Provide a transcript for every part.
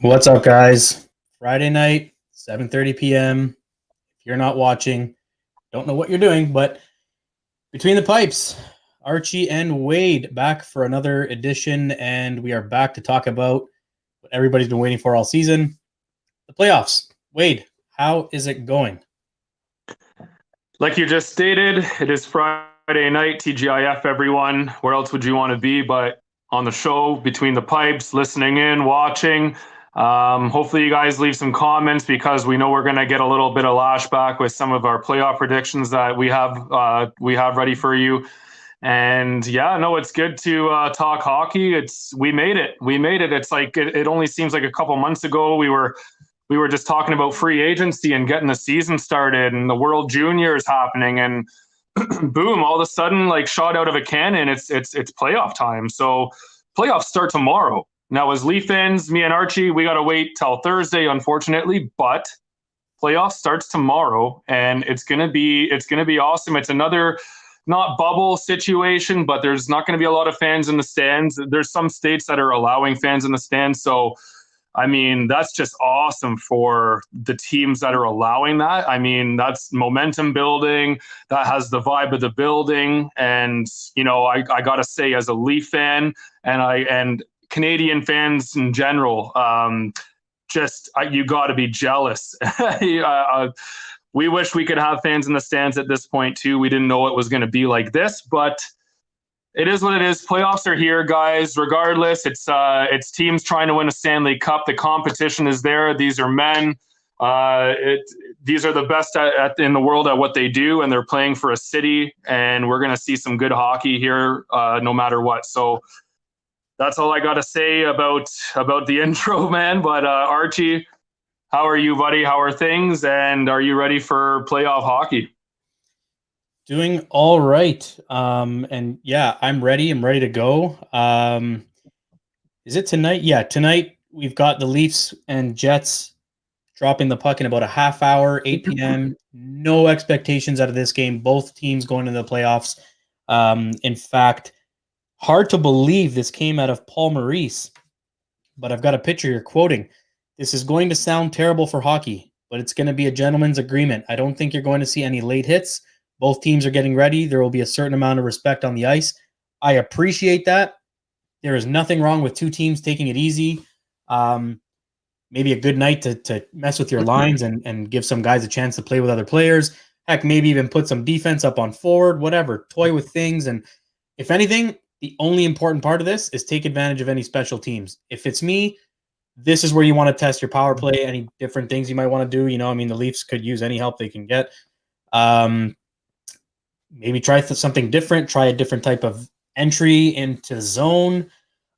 What's up, guys? Friday night, 7:30 p.m. If you're not watching, don't know what you're doing, but between the pipes, Archie and Wade back for another edition, and we are back to talk about what everybody's been waiting for all season, the playoffs. Wade, how is it going? Like you just stated, it is Friday night, TGIF, everyone. Where else would you want to be but on the show, between the pipes, listening in, watching? Hopefully, you guys leave some comments because we know we're going to get a little bit of lashback with some of our playoff predictions that we have ready for you. And yeah, no, it's good to talk hockey. We made it. We made it. It's like it only seems like a couple months ago we were just talking about free agency and getting the season started and the World Juniors happening, and boom, all of a sudden, like shot out of a cannon, it's playoff time. So playoffs start tomorrow. Now, as Leaf fans, me and Archie, we got to wait till Thursday, unfortunately, but playoffs starts tomorrow, and it's gonna be awesome. It's another not bubble situation, but there's not going to be a lot of fans in the stands. There's some states that are allowing fans in the stands, so I mean, that's just awesome for the teams that are allowing that. I mean, that's momentum building. That has the vibe of the building. And, you know, I got to say, as a Leaf fan and Canadian fans in general, you got to be jealous. We wish we could have fans in the stands at this point, too. We didn't know it was going to be like this, but it is what it is. Playoffs are here, guys. Regardless, it's teams trying to win a Stanley Cup. The competition is there. These are men. These are the best in the world at what they do, and they're playing for a city. And we're going to see some good hockey here, no matter what. So that's all I got to say about the intro, man. But Archie, how are you, buddy? How are things? And are you ready for playoff hockey? Doing all right. And yeah, I'm ready. I'm ready to go. Is it tonight? Yeah, tonight we've got the Leafs and Jets dropping the puck in about a half hour, 8 p.m. No expectations out of this game. Both teams going to the playoffs. In fact, hard to believe this came out of Paul Maurice, but I've got a picture here quoting, "This is going to sound terrible for hockey, but it's going to be a gentleman's agreement. I don't think you're going to see any late hits. Both teams are getting ready. There will be a certain amount of respect on the ice. I appreciate that. There is nothing wrong with two teams taking it easy. Maybe a good night to mess with your lines and give some guys a chance to play with other players. Heck, maybe even put some defense up on forward, whatever. Toy with things. And if anything, the only important part of this is take advantage of any special teams. If it's me, this is where you want to test your power play, any different things you might want to do. You know, I mean, the Leafs could use any help they can get. Maybe try something different, try a different type of entry into zone,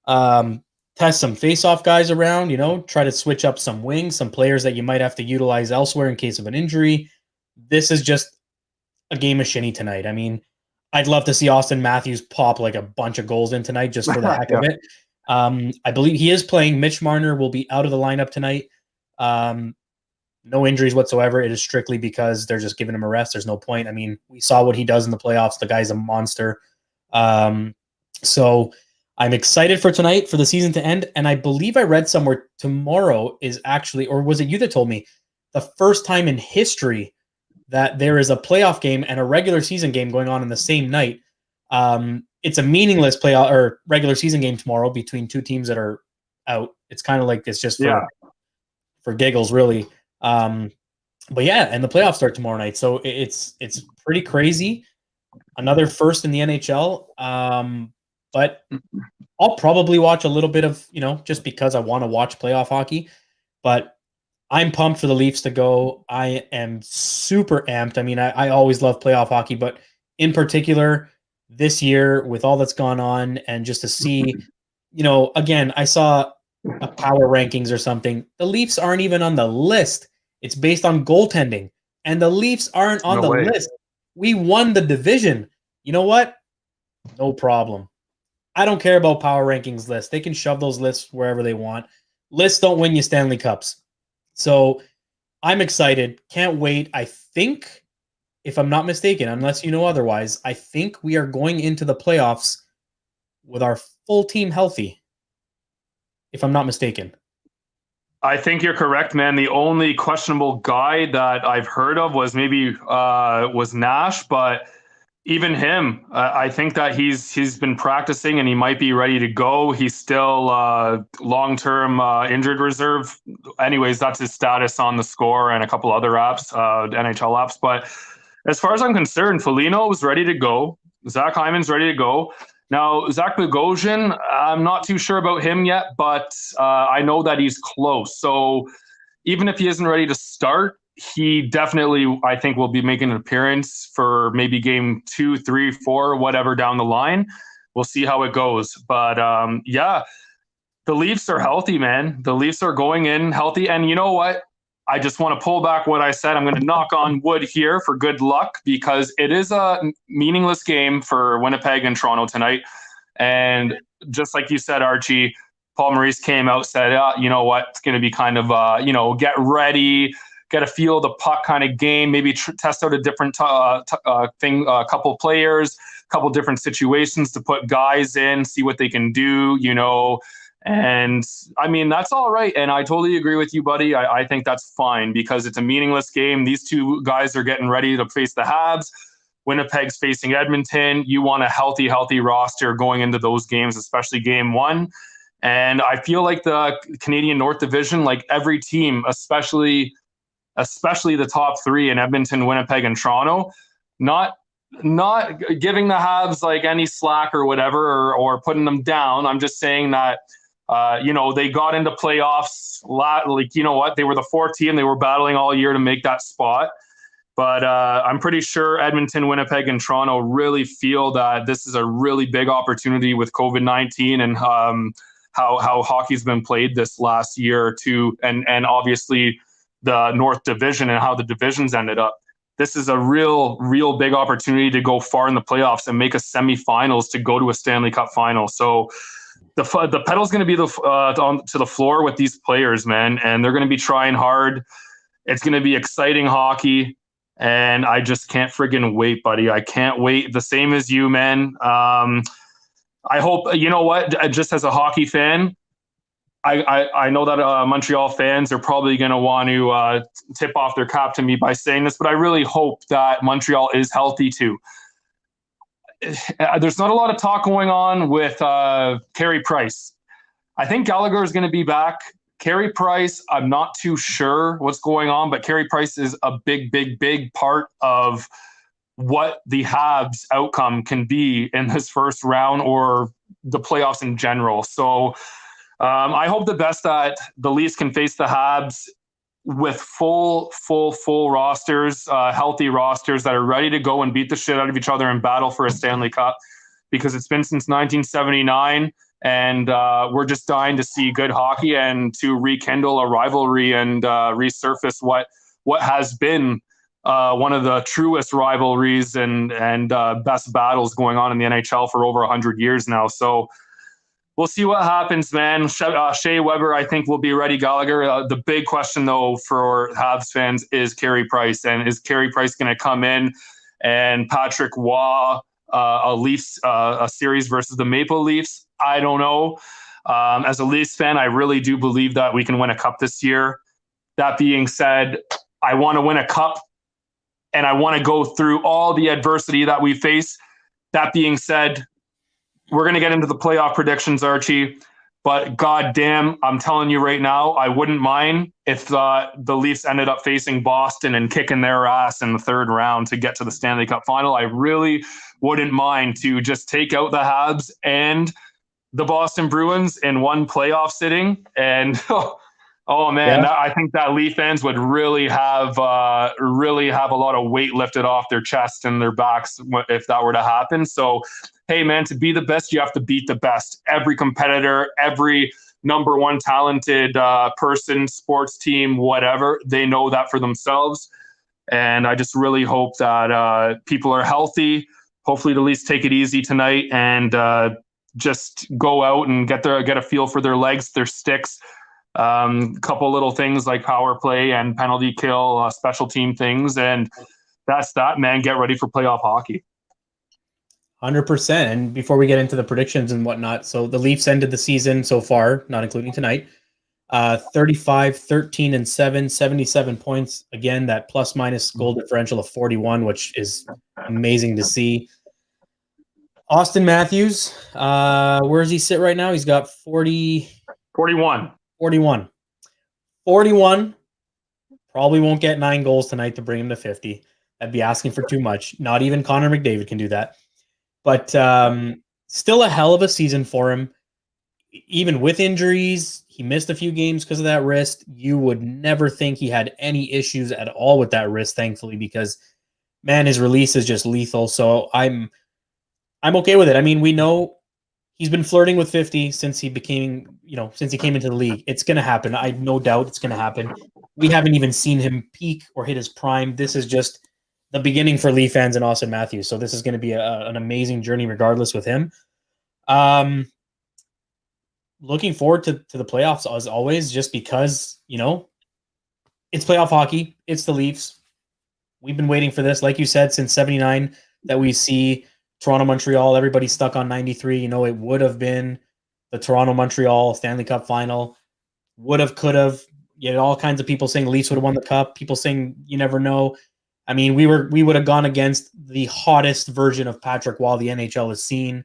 test some face-off guys around, you know, try to switch up some wings, some players that you might have to utilize elsewhere in case of an injury. This is just a game of shinny tonight. I mean, I'd love to see Austin Matthews pop like a bunch of goals in tonight just for the heck of it. I believe he is playing. Mitch Marner will be out of the lineup tonight. No injuries whatsoever. It is strictly because they're just giving him a rest. There's no point. I mean, we saw what he does in the playoffs. The guy's a monster. So I'm excited for tonight, for the season to end. And I believe I read somewhere tomorrow is actually, or was it you that told me, the first time in history that there is a playoff game and a regular season game going on the same night. It's a meaningless playoff or regular season game tomorrow between two teams that are out. It's kind of like this just for giggles, really. But yeah, and the playoffs start tomorrow night, so it's pretty crazy. Another first in the NHL. But I'll probably watch a little bit of, you know, just because I want to watch playoff hockey. But I'm pumped for the Leafs to go. I am super amped. I mean, I always love playoff hockey, but in particular this year with all that's gone on, and just to see, you know, again, I saw a power rankings or something. The Leafs aren't even on the list. It's based on goaltending, and the Leafs aren't on the list. We won the division. You know what? No problem. I don't care about power rankings lists. They can shove those lists wherever they want. Lists don't win you Stanley Cups. So I'm excited. Can't wait. I think, if I'm not mistaken, unless you know otherwise, I think we are going into the playoffs with our full team healthy, if I'm not mistaken. I think you're correct, man. The only questionable guy that I've heard of was maybe was Nash, but even him, I think that he's been practicing and he might be ready to go. He's still long-term injured reserve. Anyways, that's his status on the Score and a couple other apps, NHL apps. But as far as I'm concerned, Foligno was ready to go. Zach Hyman's ready to go. Now, Zach Bogosian, I'm not too sure about him yet, but I know that he's close. So even if he isn't ready to start, he definitely, I think, will be making an appearance for maybe game 2, 3, 4, whatever down the line. We'll see how it goes. But yeah, the Leafs are healthy, man. The Leafs are going in healthy. And you know what? I just want to pull back what I said. I'm going to knock on wood here for good luck because it is a meaningless game for Winnipeg and Toronto tonight. And just like you said, Archie, Paul Maurice came out, said, you know what, it's going to be kind of, get ready, get a feel of the puck kind of game, maybe test out a different thing, a couple players, a couple different situations to put guys in, see what they can do, And I mean, that's all right. And I totally agree with you, buddy. I think that's fine because it's a meaningless game. These two guys are getting ready to face the Habs. Winnipeg's facing Edmonton. You want a healthy roster going into those games, especially game 1. And I feel like the Canadian North Division, like every team, especially the top 3 in Edmonton, Winnipeg, and Toronto, not giving the Habs like any slack or whatever or putting them down. I'm just saying that they got into playoffs. Like, you know what? They were the 4th team. They were battling all year to make that spot. But I'm pretty sure Edmonton, Winnipeg, and Toronto really feel that this is a really big opportunity with COVID-19 and how hockey's been played this last year or two, and obviously the North Division and how the divisions ended up. This is a real big opportunity to go far in the playoffs and make a semifinals to go to a Stanley Cup final. So the pedal's going to be to the floor with these players, man, and they're going to be trying hard. It's going to be exciting hockey, and I just can't friggin' wait, buddy. I can't wait. The same as you, man. I hope, you know what, just as a hockey fan, I know that Montreal fans are probably going to want to tip off their cap to me by saying this, but I really hope that Montreal is healthy too. There's not a lot of talk going on with Carey Price. I think Gallagher is going to be back. Carey Price, I'm not too sure what's going on, but Carey Price is a big part of what the Habs outcome can be in this first round or the playoffs in general. So I hope the best that the Leafs can face the Habs with full rosters, healthy rosters that are ready to go and beat the shit out of each other and battle for a Stanley Cup, because it's been since 1979 and we're just dying to see good hockey and to rekindle a rivalry and resurface what has been one of the truest rivalries and best battles going on in the NHL for over 100 years now. So we'll see what happens, man. Shea Weber, I think, will be ready. Gallagher. The big question, though, for Habs fans is Carey Price. And is Carey Price going to come in and Patrick Waugh a series versus the Maple Leafs? I don't know. As a Leafs fan, I really do believe that we can win a cup this year. That being said, I want to win a cup, and I want to go through all the adversity that we face. That being said, we're going to get into the playoff predictions, Archie. But goddamn, I'm telling you right now, I wouldn't mind if the Leafs ended up facing Boston and kicking their ass in the 3rd round to get to the Stanley Cup final. I really wouldn't mind to just take out the Habs and the Boston Bruins in one playoff sitting. And oh man, I think that Leaf fans would really have a lot of weight lifted off their chest and their backs if that were to happen. So, hey man, to be the best, you have to beat the best. Every competitor, every number 1 talented person, sports team, whatever, they know that for themselves. And I just really hope that people are healthy. Hopefully the Leafs take it easy tonight and just go out and get a feel for their legs, their sticks. Couple little things like power play and penalty kill, special team things, and that's that, man. Get ready for playoff hockey. 100%. And before we get into the predictions and whatnot, so the Leafs ended the season so far, not including tonight, 35, 13, and 7, 77 points. Again, that plus-minus goal differential of 41, which is amazing to see. Austin Matthews, where does he sit right now? He's got 41. 41. 41. Probably won't get 9 goals tonight to bring him to 50. I'd be asking for too much. Not even Connor McDavid can do that. But still a hell of a season for him. Even with injuries, he missed a few games because of that wrist. You would never think he had any issues at all with that wrist, thankfully, because, man, his release is just lethal. So I'm okay with it. I mean, we know he's been flirting with 50 since he came into the league. It's going to happen. I have no doubt it's going to happen. We haven't even seen him peak or hit his prime. This is just the beginning for Leaf fans and Austin Matthews. So this is going to be an amazing journey regardless with him. Looking forward to the playoffs as always, just because, it's playoff hockey. It's the Leafs. We've been waiting for this, like you said, since 79 that we see Toronto, Montreal, everybody stuck on 93. It would have been the Toronto, Montreal Stanley Cup final. Would have, could have. You had all kinds of people saying Leafs would have won the cup. People saying you never know. I mean, we would have gone against the hottest version of Patrick Waugh the NHL has seen.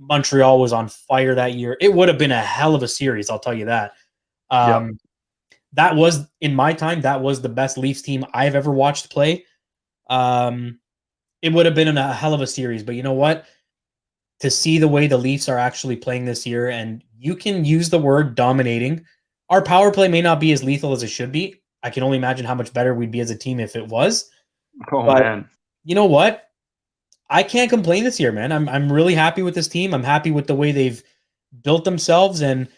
Montreal was on fire that year. It would have been a hell of a series, I'll tell you that. That was, in my time, that was the best Leafs team I've ever watched play. It would have been a hell of a series. But you know what? To see the way the Leafs are actually playing this year, and you can use the word dominating. Our power play may not be as lethal as it should be. I can only imagine how much better we'd be as a team if it was. Man. You know what? I can't complain this year, man. I'm really happy with this team. I'm happy with the way they've built themselves, and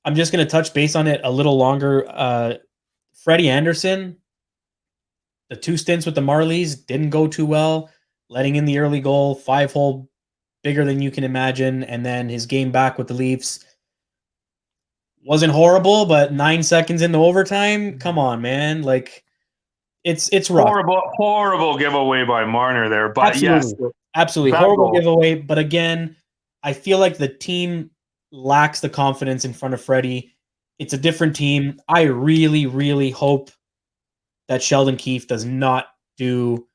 I'm just going to touch base on it a little longer. Freddie Anderson, the 2 stints with the Marlies didn't go too well, letting in the early goal, 5-hole, bigger than you can imagine, and then his game back with the Leafs wasn't horrible, but 9 seconds into overtime, come on, man. Like, it's rough. Horrible giveaway by Marner there. But Absolutely. Horrible giveaway. But again, I feel like the team lacks the confidence in front of Freddie. It's a different team. I really, really hope that Sheldon Keefe does not do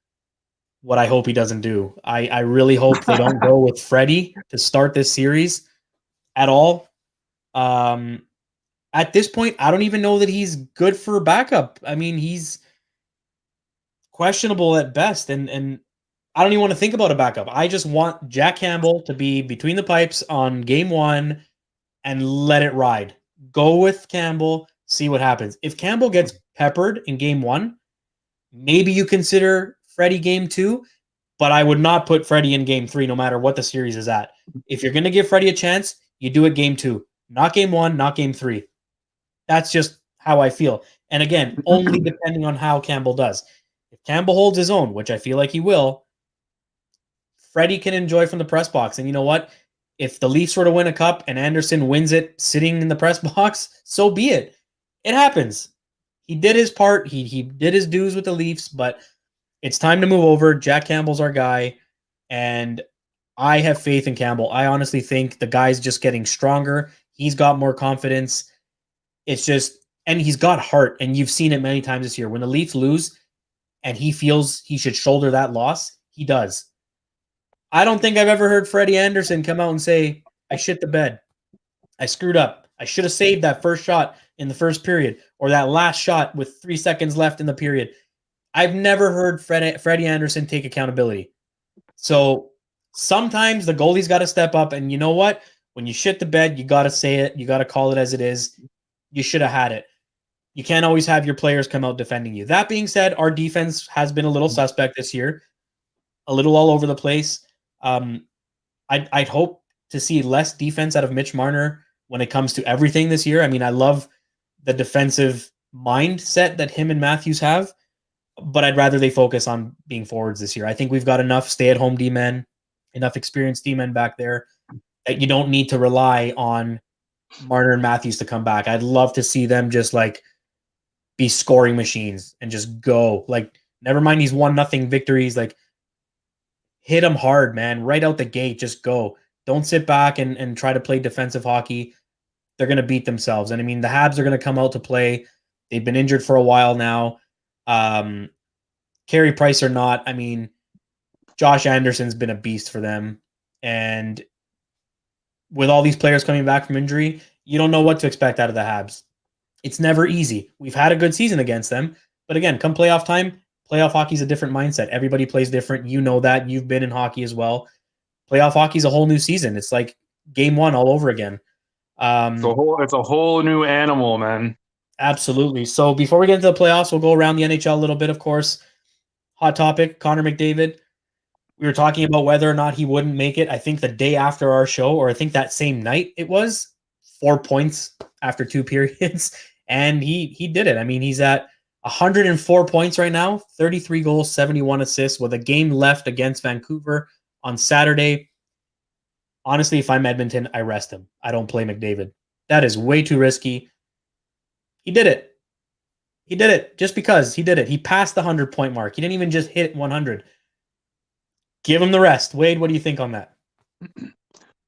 what I hope he doesn't do. I really hope they don't go with Freddie to start this series at all. At this point, I don't even know that he's good for backup. I mean, he's questionable at best, and I don't even want to think about a backup. I just want Jack Campbell to be between the pipes on game 1 and let it ride. Go with Campbell, see what happens. If Campbell gets peppered in game 1, maybe you consider Freddie game 2, but I would not put Freddie in game 3 no matter what the series is at. If you're going to give Freddie a chance, you do it game 2, not game 1, not game 3. That's just how I feel. And again, only depending on how Campbell does. If Campbell holds his own, which I feel like he will, Freddie can enjoy from the press box. And you know what? If the Leafs were to win a cup and Anderson wins it sitting in the press box, so be it. It happens. He did his part. He did his dues with the Leafs, but it's time to move over. Jack Campbell's our guy, and I have faith in Campbell. I honestly think the guy's just getting stronger. He's got more confidence. It's just, and he's got heart, and you've seen it many times this year. When the Leafs lose and he feels he should shoulder that loss, he does. I don't think I've ever heard Freddie Anderson come out and say, I shit the bed. I screwed up. I should have saved that first shot in the first period, or that last shot with 3 seconds left in the period. I've never heard Freddie Anderson take accountability. So sometimes the goalie's got to step up, and you know what? When you shit the bed, you got to say it. You got to call it as it is. You should have had it. You can't always have your players come out defending you. That being said, our defense has been a little suspect this year, a little all over the place. I'd hope to see less defense out of Mitch Marner when it comes to everything this year. I mean, I love the defensive mindset that him and Matthews have, but I'd rather they focus on being forwards this year. I think we've got enough stay-at-home D-men, enough experienced D-men back there that you don't need to rely on Marner and Matthews to come back. I'd love to see them just like be scoring machines and just go. Like, never mind these 1-0 victories. Like, hit them hard, man. Right out the gate, just go. Don't sit back and try to play defensive hockey. they're going to beat themselves. And I mean, the Habs are going to come out to play. They've been injured for a while now. Carey Price or not, I mean, Josh Anderson's been a beast for them. And with all these players coming back from injury, you don't know what to expect out of the Habs. It's never easy. We've had a good season against them. But again, come playoff time, playoff hockey is a different mindset. Everybody plays different. You know that. You've been in hockey as well. Playoff hockey is a whole new season. It's like game one all over again. It's a whole new animal, man. Absolutely. So before we get into the playoffs, we'll go around the NHL a little bit, of course. Hot topic, Connor McDavid. We were talking about whether or not he wouldn't make it. I think the day after our show, or I think that same night it was, 4 points after 2 periods. And he did it. I mean, he's at 104 points right now, 33 goals, 71 assists with a game left against Vancouver on Saturday. Honestly, if I'm Edmonton, I rest him. I don't play McDavid. That is way too risky. He did it. He did it just because he did it. He passed the 100-point mark. He didn't even just hit 100. Give him the rest. Wade, what do you think on that?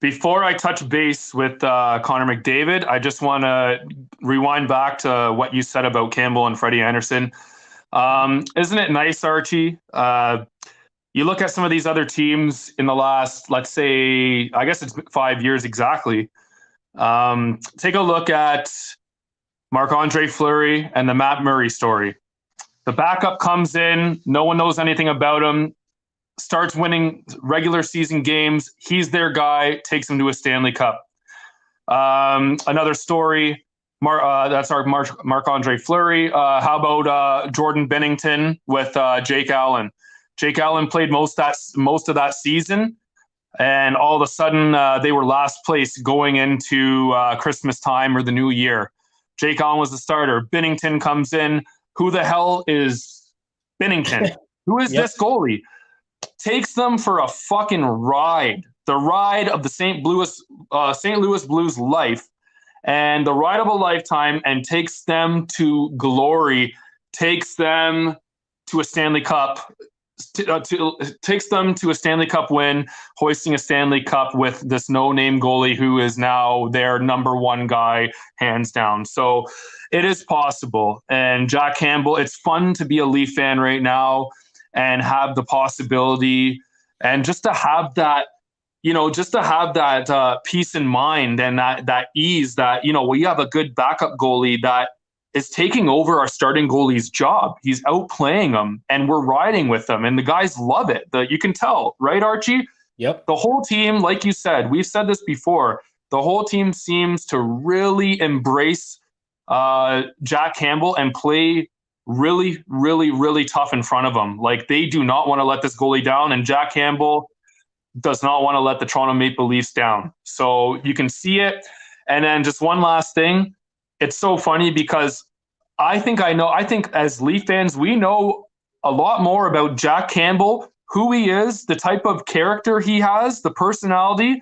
Before I touch base with Connor McDavid, I just want to rewind back to what you said about Campbell and Freddie Anderson. Isn't it nice, Archie? You look at some of these other teams in the last, let's say, I guess it's 5 years exactly. Take a look at Marc-Andre Fleury and the Matt Murray story. The backup comes in, no one knows anything about him, starts winning regular season games. He's their guy, takes them to a Stanley Cup. Another story, that's our Marc-Andre Fleury. How about Jordan Binnington with Jake Allen? Jake Allen played most of that season, and all of a sudden they were last place going into Christmas time or the new year. Jake Allen was the starter. Binnington comes in. Who the hell is Binnington? Who is this goalie? Takes them for a fucking ride. The ride of the St. Louis Blues life, and the ride of a lifetime, and takes them to glory, takes them to a Stanley Cup, takes them to a Stanley Cup win, hoisting a Stanley Cup with this no-name goalie who is now their number one guy, hands down. So it is possible. And Jack Campbell, it's fun to be a Leaf fan right now and have the possibility, and just to have that, peace in mind and that ease that, we have a good backup goalie that is taking over our starting goalie's job. He's outplaying them, and we're riding with them, and the guys love it. You can tell, right, Archie? Yep. The whole team, like you said, we've said this before, the whole team seems to really embrace Jack Campbell and play really, really, really tough in front of him. Like, they do not want to let this goalie down, and Jack Campbell does not want to let the Toronto Maple Leafs down. So you can see it. And then just one last thing. It's so funny because I think as Leaf fans, we know a lot more about Jack Campbell, who he is, the type of character he has, the personality,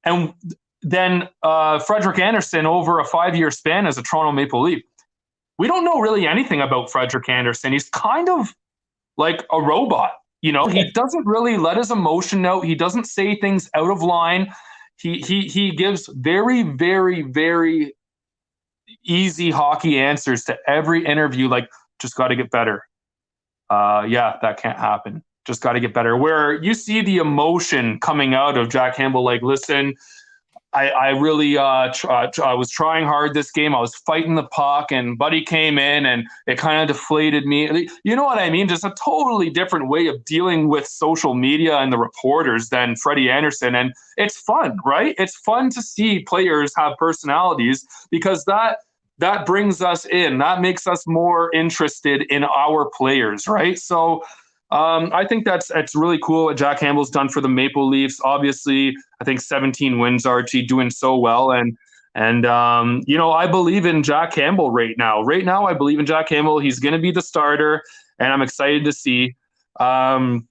and then Frederik Andersen over a 5-year span as a Toronto Maple Leaf. We don't know really anything about Frederik Andersen. He's kind of like a robot. He doesn't really let his emotion out. He doesn't say things out of line. He gives very, very, very easy hockey answers to every interview, like, just got to get better. That can't happen. Just got to get better. Where you see the emotion coming out of Jack Campbell, like, listen, I really I was trying hard this game. I was fighting the puck, and Buddy came in, and it kind of deflated me. You know what I mean? Just a totally different way of dealing with social media and the reporters than Freddie Andersen. And it's fun, right? It's fun to see players have personalities, because that brings us in. That makes us more interested in our players, right? So I think that's really cool what Jack Campbell's done for the Maple Leafs. Obviously, I think 17 wins, Archie, doing so well. And I believe in Jack Campbell right now. Right now, I believe in Jack Campbell. He's going to be the starter, and I'm excited to see. And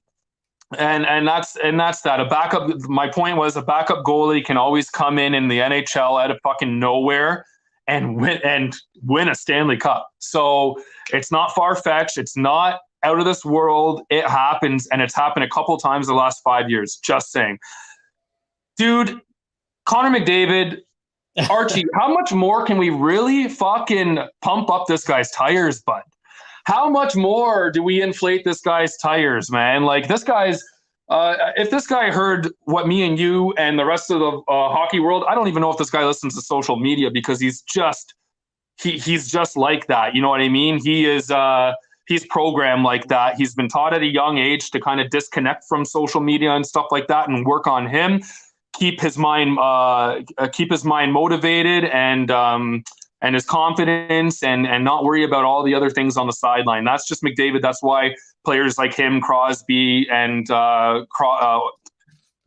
that's that. A backup. My point was, a backup goalie can always come in the NHL out of fucking nowhere and win a Stanley Cup. So it's not far-fetched. It's not out of this world. It happens, and it's happened a couple times the last 5 years. Just saying. Dude, Connor McDavid, Archie, how much more can we really fucking pump up this guy's tires, bud? How much more do we inflate this guy's tires, man? Like this guy's, if this guy heard what me and you and the rest of the hockey world, I don't even know if this guy listens to social media because he's just like that. You know what I mean? He's programmed like that. He's been taught at a young age to kind of disconnect from social media and stuff like that and work on him, keep his mind motivated and his confidence and not worry about all the other things on the sideline. That's just McDavid. That's why players like him, Crosby, and I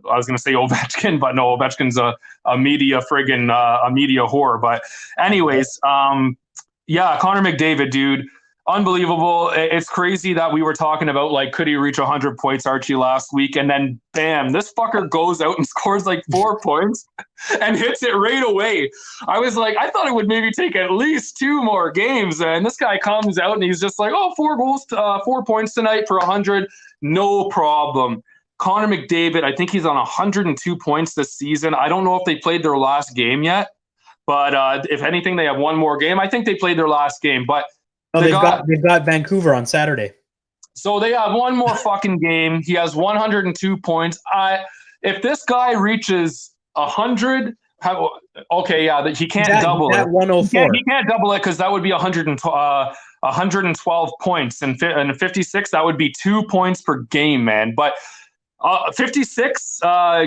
was going to say Ovechkin, but no, Ovechkin's a media whore. But anyways, yeah, Connor McDavid, dude, unbelievable. It's crazy that we were talking about, like, could he reach 100 points, Archie, last week? And then, bam, this fucker goes out and scores like 4 points and hits it right away. I was like, I thought it would maybe take at least 2 more games. And this guy comes out and he's just like, oh, 4 goals, 4 points tonight for 100. No problem. Connor McDavid, I think he's on 102 points this season. I don't know if they played their last game yet, but if anything, they have 1 more game. I think they played their last game, but they've got Vancouver on Saturday. So they have 1 more fucking game. He has 102 points. If this guy reaches 100, okay, yeah, he can't double it. 104. He can't double it because that would be 112 points. And 56, that would be 2 points per game, man. But 56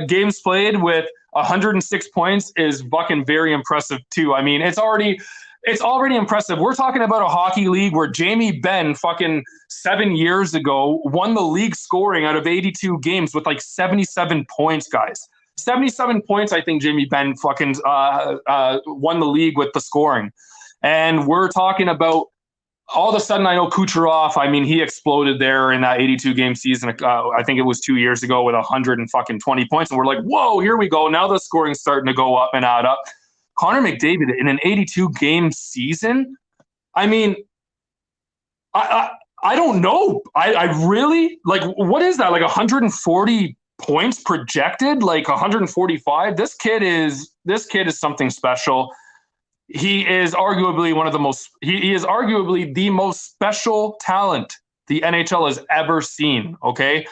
games played with 106 points is fucking very impressive too. I mean, it's already impressive. We're talking about a hockey league where Jamie Benn fucking 7 years ago won the league scoring out of 82 games with like 77 points, guys. 77 points, I think Jamie Benn fucking won the league with the scoring. And we're talking about all of a sudden, I know Kucherov, I mean, he exploded there in that 82-game season. I think it was 2 years ago with 120 points. And we're like, whoa, here we go. Now the scoring's starting to go up and add up. Connor McDavid in an 82-game season? I mean, I don't know. I really, like, what is that? Like 140 points projected? Like 145? This kid is something special. He is arguably he is arguably the most special talent the NHL has ever seen. Okay.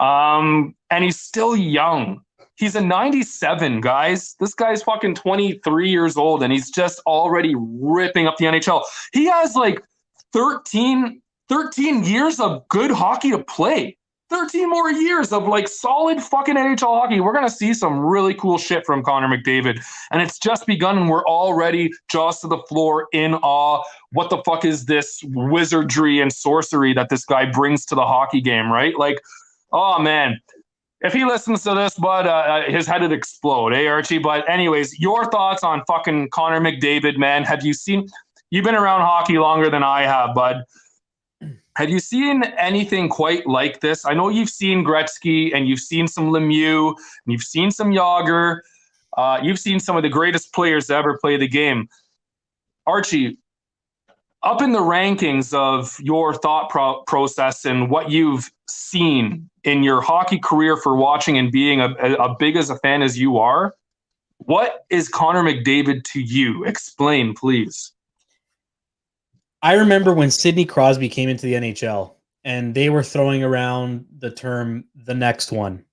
And he's still young. He's a 97, guys. This guy's fucking 23 years old and he's just already ripping up the NHL. He has like 13 years of good hockey to play. 13 more years of like solid fucking NHL hockey. We're going to see some really cool shit from Connor McDavid. And it's just begun and we're already jaws to the floor in awe. What the fuck is this wizardry and sorcery that this guy brings to the hockey game, right? Like, oh man. If he listens to this, bud, his head would explode, Archie? But anyways, your thoughts on fucking Connor McDavid, man. You've been around hockey longer than I have, bud. Have you seen anything quite like this? I know you've seen Gretzky and you've seen some Lemieux and you've seen some Yager. You've seen some of the greatest players to ever play the game. Archie, up in the rankings of your thought process and what you've seen in your hockey career for watching and being a big as a fan as you are, what is Connor McDavid to you? Explain, please. I remember when Sidney Crosby came into the NHL and they were throwing around the term the next one.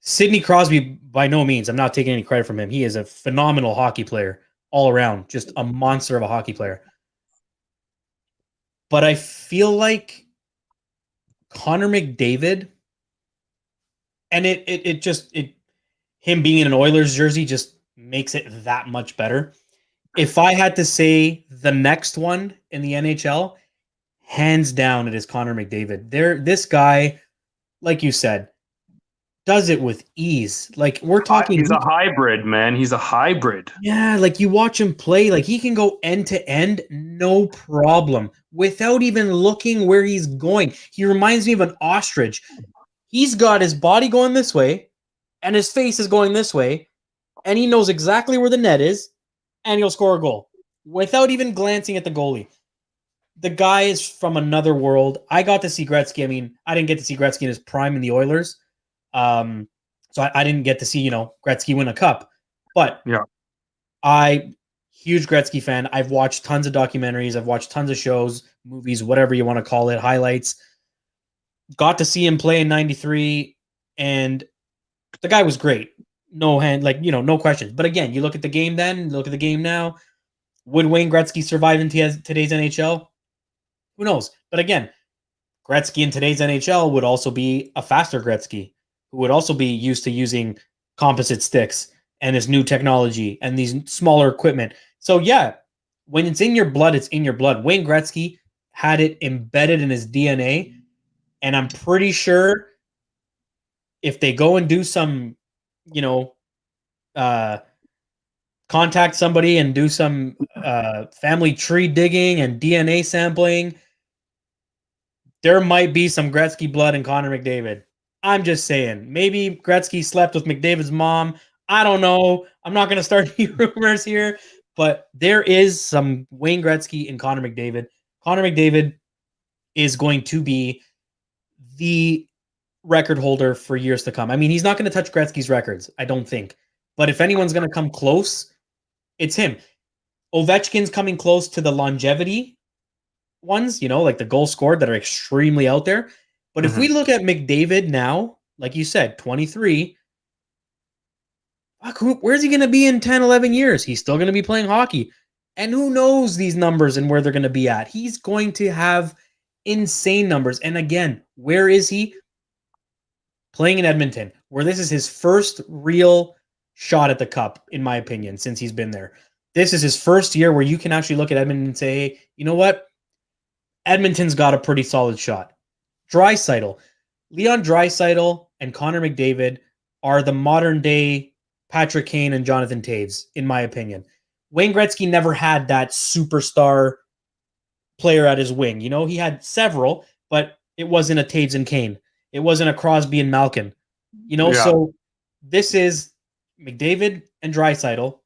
Sidney Crosby, by no means, I'm not taking any credit from him. He is a phenomenal hockey player all around, just a monster of a hockey player. But I feel like Connor McDavid, and him being in an Oilers jersey just makes it that much better. If I had to say the next one in the NHL, hands down, it is Connor McDavid. This guy, like you said, does it with ease. Like we're talking, he's a hybrid, man. He's a hybrid. Yeah, like you watch him play, like he can go end to end, no problem, without even looking where he's going. He reminds me of an ostrich. He's got his body going this way, and his face is going this way, and he knows exactly where the net is. And he'll score a goal without even glancing at the goalie. The guy is from another world. I got to see Gretzky. I mean, I didn't get to see Gretzky in his prime in the Oilers. So I didn't get to see, Gretzky win a cup. But yeah, huge Gretzky fan. I've watched tons of documentaries. I've watched tons of shows, movies, whatever you want to call it, highlights. Got to see him play in 93, and the guy was great. No questions. But again, you look at the game then, look at the game now. Would Wayne Gretzky survive in today's NHL? Who knows? But again, Gretzky in today's NHL would also be a faster Gretzky, who would also be used to using composite sticks and this new technology and these smaller equipment. So yeah, when it's in your blood, it's in your blood. Wayne Gretzky had it embedded in his DNA, and I'm pretty sure if they go and do some, contact somebody and do some family tree digging and DNA sampling, there might be some Gretzky blood in Connor McDavid. I'm just saying. Maybe Gretzky slept with McDavid's mom. I don't know. I'm not going to start any rumors here, but there is some Wayne Gretzky in Connor McDavid. Connor McDavid is going to be the record holder for years to come. I mean, he's not going to touch Gretzky's records, I don't think. But if anyone's going to come close, it's him. Ovechkin's coming close to the longevity ones, like the goals scored that are extremely out there. But if we look at McDavid now, like you said, 23, where's he going to be in 10, 11 years? He's still going to be playing hockey. And who knows these numbers and where they're going to be at? He's going to have insane numbers. And again, where is he? Playing in Edmonton, where this is his first real shot at the cup, in my opinion, since he's been there. This is his first year where you can actually look at Edmonton and say, hey, you know what? Edmonton's got a pretty solid shot. Leon Draisaitl and Connor McDavid are the modern day Patrick Kane and Jonathan Toews, in my opinion. Wayne Gretzky never had that superstar player at his wing. He had several, but it wasn't a Toews and Kane. It wasn't a Crosby and Malkin. So this is McDavid and Draisaitl,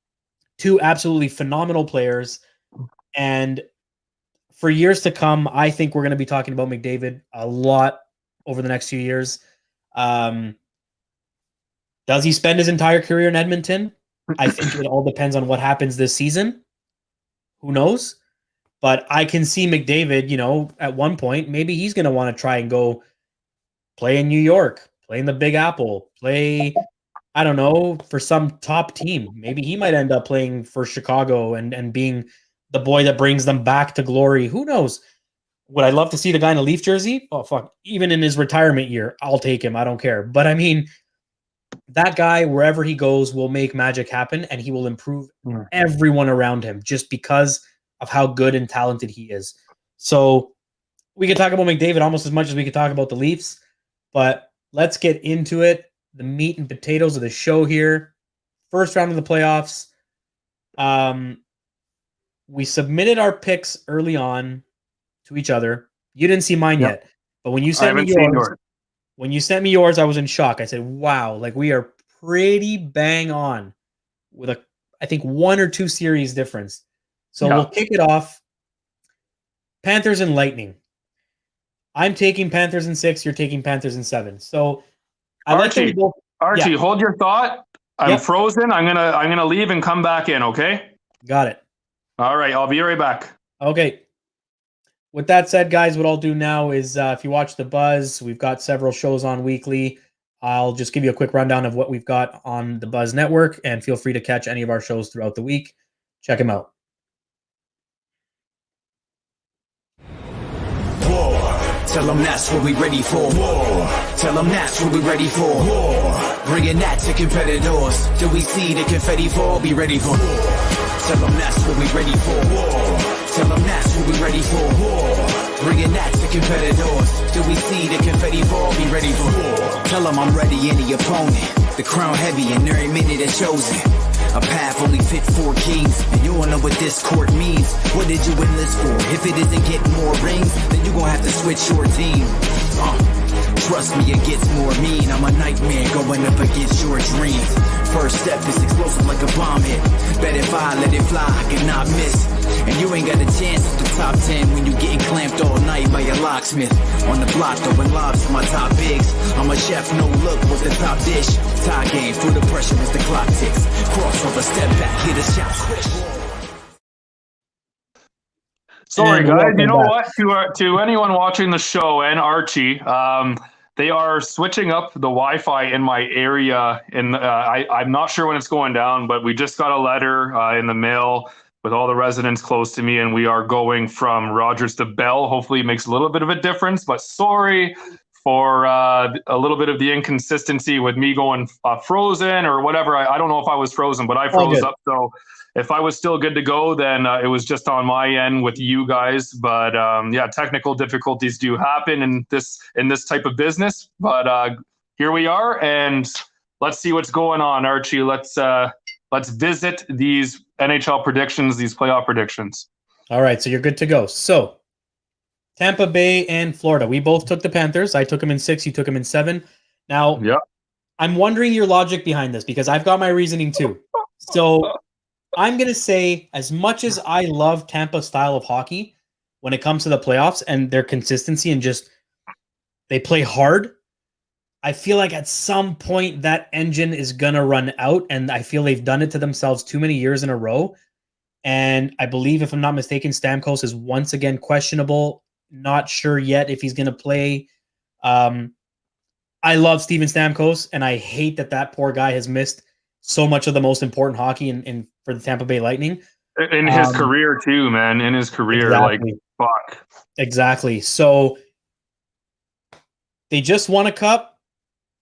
two absolutely phenomenal players. And for years to come, I think we're going to be talking about McDavid a lot over the next few years. Does he spend his entire career in Edmonton? I think it all depends on what happens this season. Who knows? But I can see McDavid, at one point, maybe he's going to want to try and go play in New York, play in the Big Apple, play, I don't know, for some top team. Maybe he might end up playing for Chicago and being the boy that brings them back to glory. Who knows? Would I love to see the guy in a Leaf jersey? Oh, fuck. Even in his retirement year, I'll take him. I don't care. But I mean, that guy, wherever he goes, will make magic happen, and he will improve everyone around him just because of how good and talented he is. So we could talk about McDavid almost as much as we could talk about the Leafs, but let's get into it. The meat and potatoes of the show here. First round of the playoffs. We submitted our picks early on to each other. You didn't see mine yet, but when you sent me yours, I was in shock. I said, "Wow, we are pretty bang on with I think 1 or 2 series difference." So we'll kick it off. Panthers and Lightning. I'm taking Panthers in 6. You're taking Panthers in 7. So Archie, hold your thought. I'm frozen. I'm gonna leave and come back in. Okay. Got it. All right. I'll be right back. Okay. With that said, guys, what I'll do now is if you watch The Buzz, we've got several shows on weekly. I'll just give you a quick rundown of what we've got on the Buzz Network, and feel free to catch any of our shows throughout the week. Check them out. Tell them that's what we ready for. War. Tell them that's what we ready for. War. Bringing that to competitors. Till we see the confetti fall, be ready for war. Tell them that's what we ready for. War. Tell them that's what we ready for. War. Bringing that to competitors. Till we see the confetti fall, be ready for war. Tell them I'm ready, any opponent. The crown heavy and every minute is chosen. A path only fit 4 kings, and you all know what this court means. What did you enlist for? If it isn't getting more rings, then you gon' have to switch your team. Trust me, it gets more mean. I'm a nightmare going up against your dreams. First step is explosive like a bomb hit. Bet if I let it fly, I cannot miss. And you ain't got a chance at the top 10 when you getting clamped all night by your locksmith. On the block, throwing lobs for my top bigs. I'm a chef, no look with the top dish. Tie game, through the pressure as the clock ticks. Crossover, step back, hit a shot, swish. Sorry, And guys. welcome You know back. what? To anyone watching the show and Archie, they are switching up the Wi-Fi in my area. And I'm not sure when it's going down, but we just got a letter in the mail with all the residents close to me, and we are going from Rogers to Bell. Hopefully, it makes a little bit of a difference. But sorry for a little bit of the inconsistency with me going frozen or whatever. I don't know if I was frozen, but I froze up. So if I was still good to go, then it was just on my end with you guys. But yeah, technical difficulties do happen in this type of business. But here we are, and let's see what's going on, Archie. Let's visit these NHL predictions, these playoff predictions. All right, so you're good to go. So Tampa Bay and Florida. We both took the Panthers. I took them in 6. You took them in 7. Now, yeah, I'm wondering your logic behind this because I've got my reasoning too. So I'm going to say, as much as I love Tampa's style of hockey when it comes to the playoffs and their consistency and just they play hard, I feel like at some point that engine is going to run out, and I feel they've done it to themselves too many years in a row. And I believe, if I'm not mistaken, Stamkos is once again questionable. Not sure yet if he's going to play. I love Steven Stamkos, and I hate that poor guy has missed so much of the most important hockey in for the Tampa Bay Lightning. In his career too, man. In his career, exactly. Like, fuck. Exactly. So they just won a cup,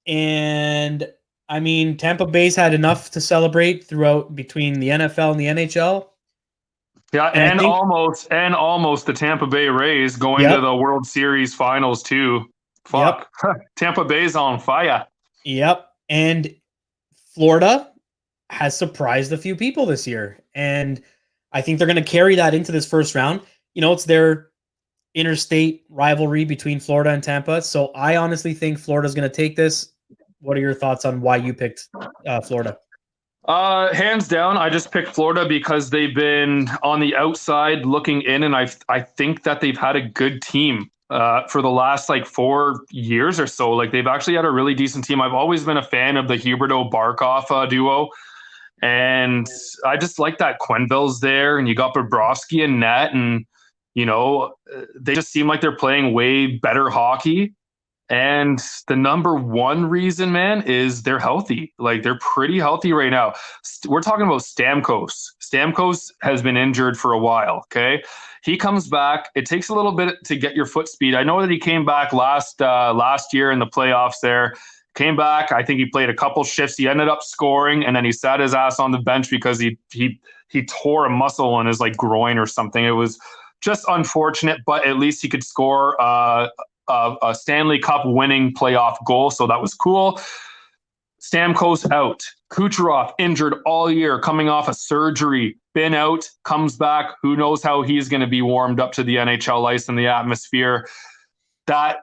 and I mean, Tampa Bay's had enough to celebrate throughout between the NFL and the NHL. Yeah, and almost the Tampa Bay Rays going to the World Series finals too. Fuck. Yep. Tampa Bay's on fire. Yep. And Florida has surprised a few people this year. And I think they're going to carry that into this first round. You know, it's their interstate rivalry between Florida and Tampa. So I honestly think Florida's going to take this. What are your thoughts on why you picked Florida? Hands down, I just picked Florida because they've been on the outside looking in, and I think that they've had a good team for the last 4 years or so. Like, they've actually had a really decent team. I've always been a fan of the Huberdeau-Barkov duo, and I just like that Quenneville's there, and you got Bobrovsky and net, and you know, they just seem like they're playing way better hockey. And the number one reason, man, is they're healthy. Like, they're pretty healthy right now. We're talking about Stamkos. Stamkos has been injured for a while, okay? He comes back. It takes a little bit to get your foot speed. I know that he came back last year in the playoffs there. Came back. I think he played a couple shifts. He ended up scoring, and then he sat his ass on the bench because he tore a muscle on his groin or something. It was just unfortunate, but at least he could score a Stanley Cup winning playoff goal, so that was cool. Stamkos out. Kucherov injured all year, coming off a surgery, been out, comes back. Who knows how he's going to be warmed up to the NHL ice and the atmosphere? That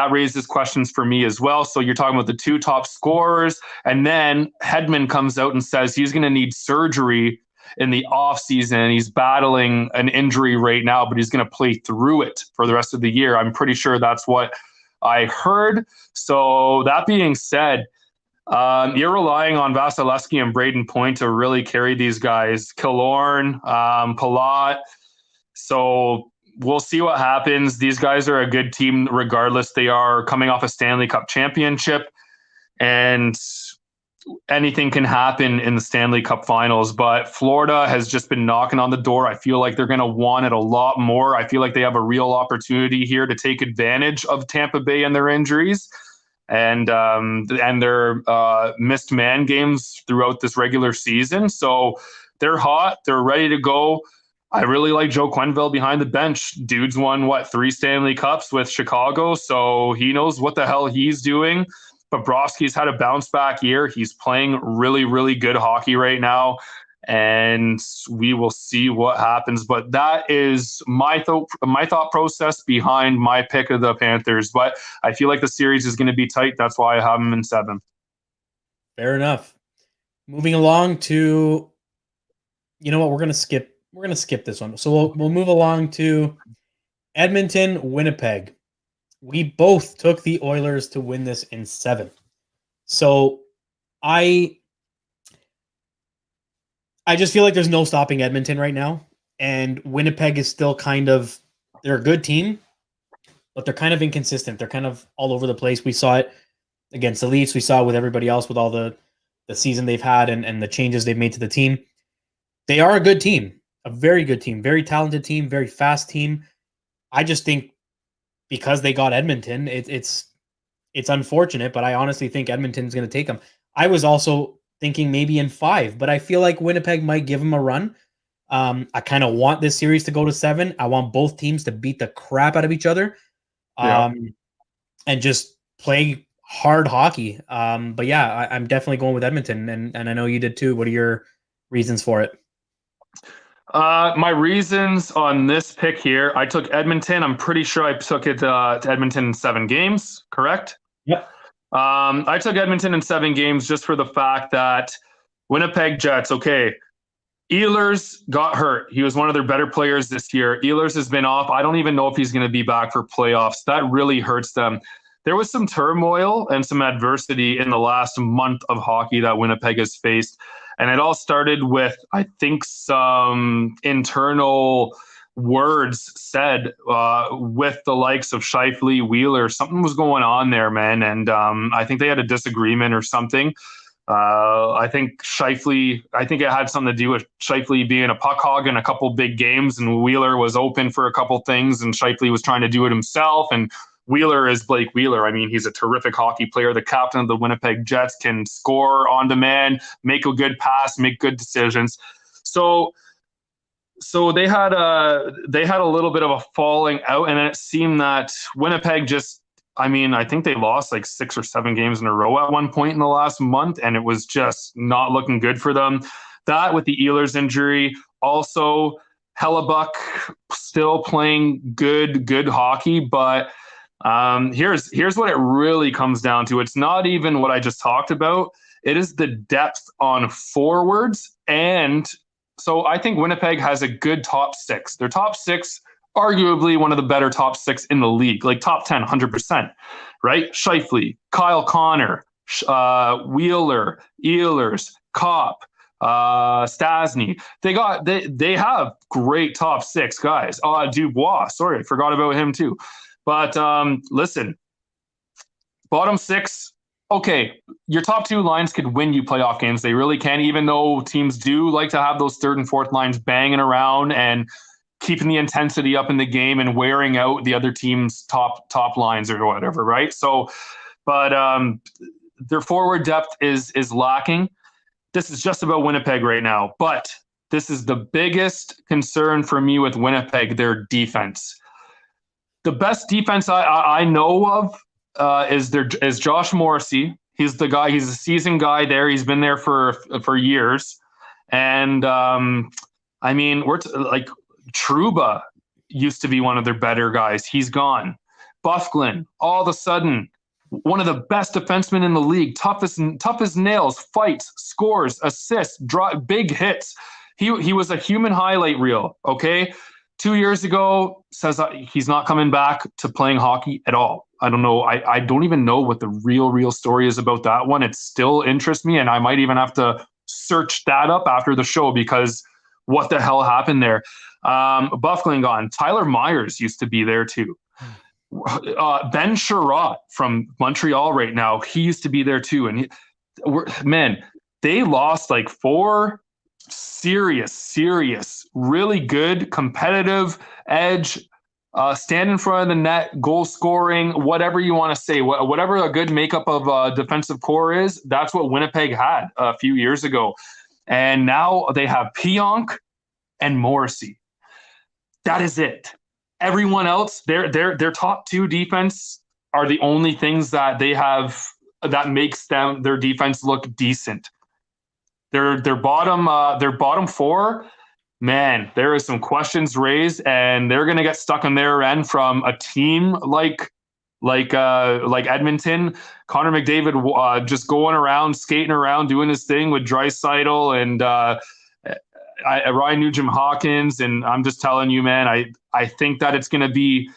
raises questions for me as well. So you're talking about the two top scorers, and then Hedman comes out and says he's going to need surgery in the offseason. He's battling an injury right now, but he's going to play through it for the rest of the year. I'm pretty sure that's what I heard. So that being said, you're relying on Vasilevsky and Braden Point to really carry these guys. Killorn, Palat. So we'll see what happens. These guys are a good team regardless. They are coming off a Stanley Cup championship, and anything can happen in the Stanley Cup finals, but Florida has just been knocking on the door. I feel like they're going to want it a lot more. I feel like they have a real opportunity here to take advantage of Tampa Bay and their injuries and their missed man games throughout this regular season. So they're hot. They're ready to go. I really like Joe Quenneville behind the bench. Dude's won, 3 Stanley Cups with Chicago, so he knows what the hell he's doing. Bobrovsky's had a bounce back year. He's playing really, really good hockey right now, and we will see what happens. But that is my thought process behind my pick of the Panthers. But I feel like the series is going to be tight. That's why I have them in 7. Fair enough. Moving along to, you know what, we're going to skip we're gonna skip this one. So we'll move along to Edmonton, Winnipeg. We both took the Oilers to win this in 7. So I just feel like there's no stopping Edmonton right now. And Winnipeg is still they're a good team, but they're kind of inconsistent. They're kind of all over the place. We saw it against the Leafs. We saw it with everybody else with all the season they've had and the changes they've made to the team. They are a good team, a very good team, very talented team, very fast team. I just think because they got Edmonton, it's unfortunate, but I honestly think Edmonton's going to take them. I was also thinking maybe in 5, but I feel like Winnipeg might give them a run. I kind of want this series to go to 7. I want both teams to beat the crap out of each other and just play hard hockey. But yeah, I'm definitely going with Edmonton, and I know you did too. What are your reasons for it? My reasons on this pick here, I took Edmonton. I'm pretty sure I took it to Edmonton in 7 games, correct? Yep. I took Edmonton in 7 games just for the fact that Winnipeg Jets, okay, Ehlers got hurt. He was one of their better players this year. Ehlers has been off. I don't even know if he's going to be back for playoffs. That really hurts them. There was some turmoil and some adversity in the last month of hockey that Winnipeg has faced. And it all started with, I think, some internal words said with the likes of Scheifele, Wheeler. Something was going on there, man. And I think they had a disagreement or something. I think it had something to do with Scheifele being a puck hog in a couple big games, and Wheeler was open for a couple things, and Scheifele was trying to do it himself. And Wheeler is Blake Wheeler. I mean, he's a terrific hockey player. The captain of the Winnipeg Jets can score on demand, make a good pass, make good decisions. So they had a little bit of a falling out, and it seemed that Winnipeg I think they lost like 6 or 7 games in a row at one point in the last month, and it was just not looking good for them. That with the Ehlers injury, also Hellebuck still playing good hockey, but here's what it really comes down to. It's not even what I just talked about. It is the depth on forwards. And so I think Winnipeg has a good top 6. Their top 6, arguably one of the better top 6 in the league, like top 10, 100%, right? Scheifele, Kyle Connor, Wheeler, Ehlers, Kopp, Stasny. They have great top 6 guys. Dubois, sorry, I forgot about him too. But listen, bottom 6, okay, your top 2 lines could win you playoff games. They really can, even though teams do like to have those 3rd and 4th lines banging around and keeping the intensity up in the game and wearing out the other team's top lines or whatever, right? So, but their forward depth is lacking. This is just about Winnipeg right now. But this is the biggest concern for me with Winnipeg, their defense. The best defense I know of is Josh Morrissey. He's the guy. He's a seasoned guy there. He's been there for years. And I mean, Trouba used to be one of their better guys. He's gone. Bufflin, all of a sudden, one of the best defensemen in the league. Tough as nails, fights, scores, assists, big hits. He was a human highlight reel. Okay. 2 years ago, says he's not coming back to playing hockey at all. I don't know. I don't even know what the real story is about that one. It still interests me, and I might even have to search that up after the show because what the hell happened there? Bufflin gone. Tyler Myers used to be there too. Ben Sherratt from Montreal right now, he used to be there too. And they lost like 4 serious, really good, competitive edge, stand in front of the net, goal scoring, whatever you want to say, whatever a good makeup of defensive core is, that's what Winnipeg had a few years ago. And now they have Pionk and Morrissey. That is it. Everyone else, their top 2 defense are the only things that they have that makes their defense look decent. Their bottom 4, man, there is some questions raised, and they're going to get stuck on their end from a team like Edmonton. Connor McDavid just going around, skating around, doing his thing with Draisaitl, and Ryan Nugent-Hopkins, and I'm just telling you, man, I think that it's going to be.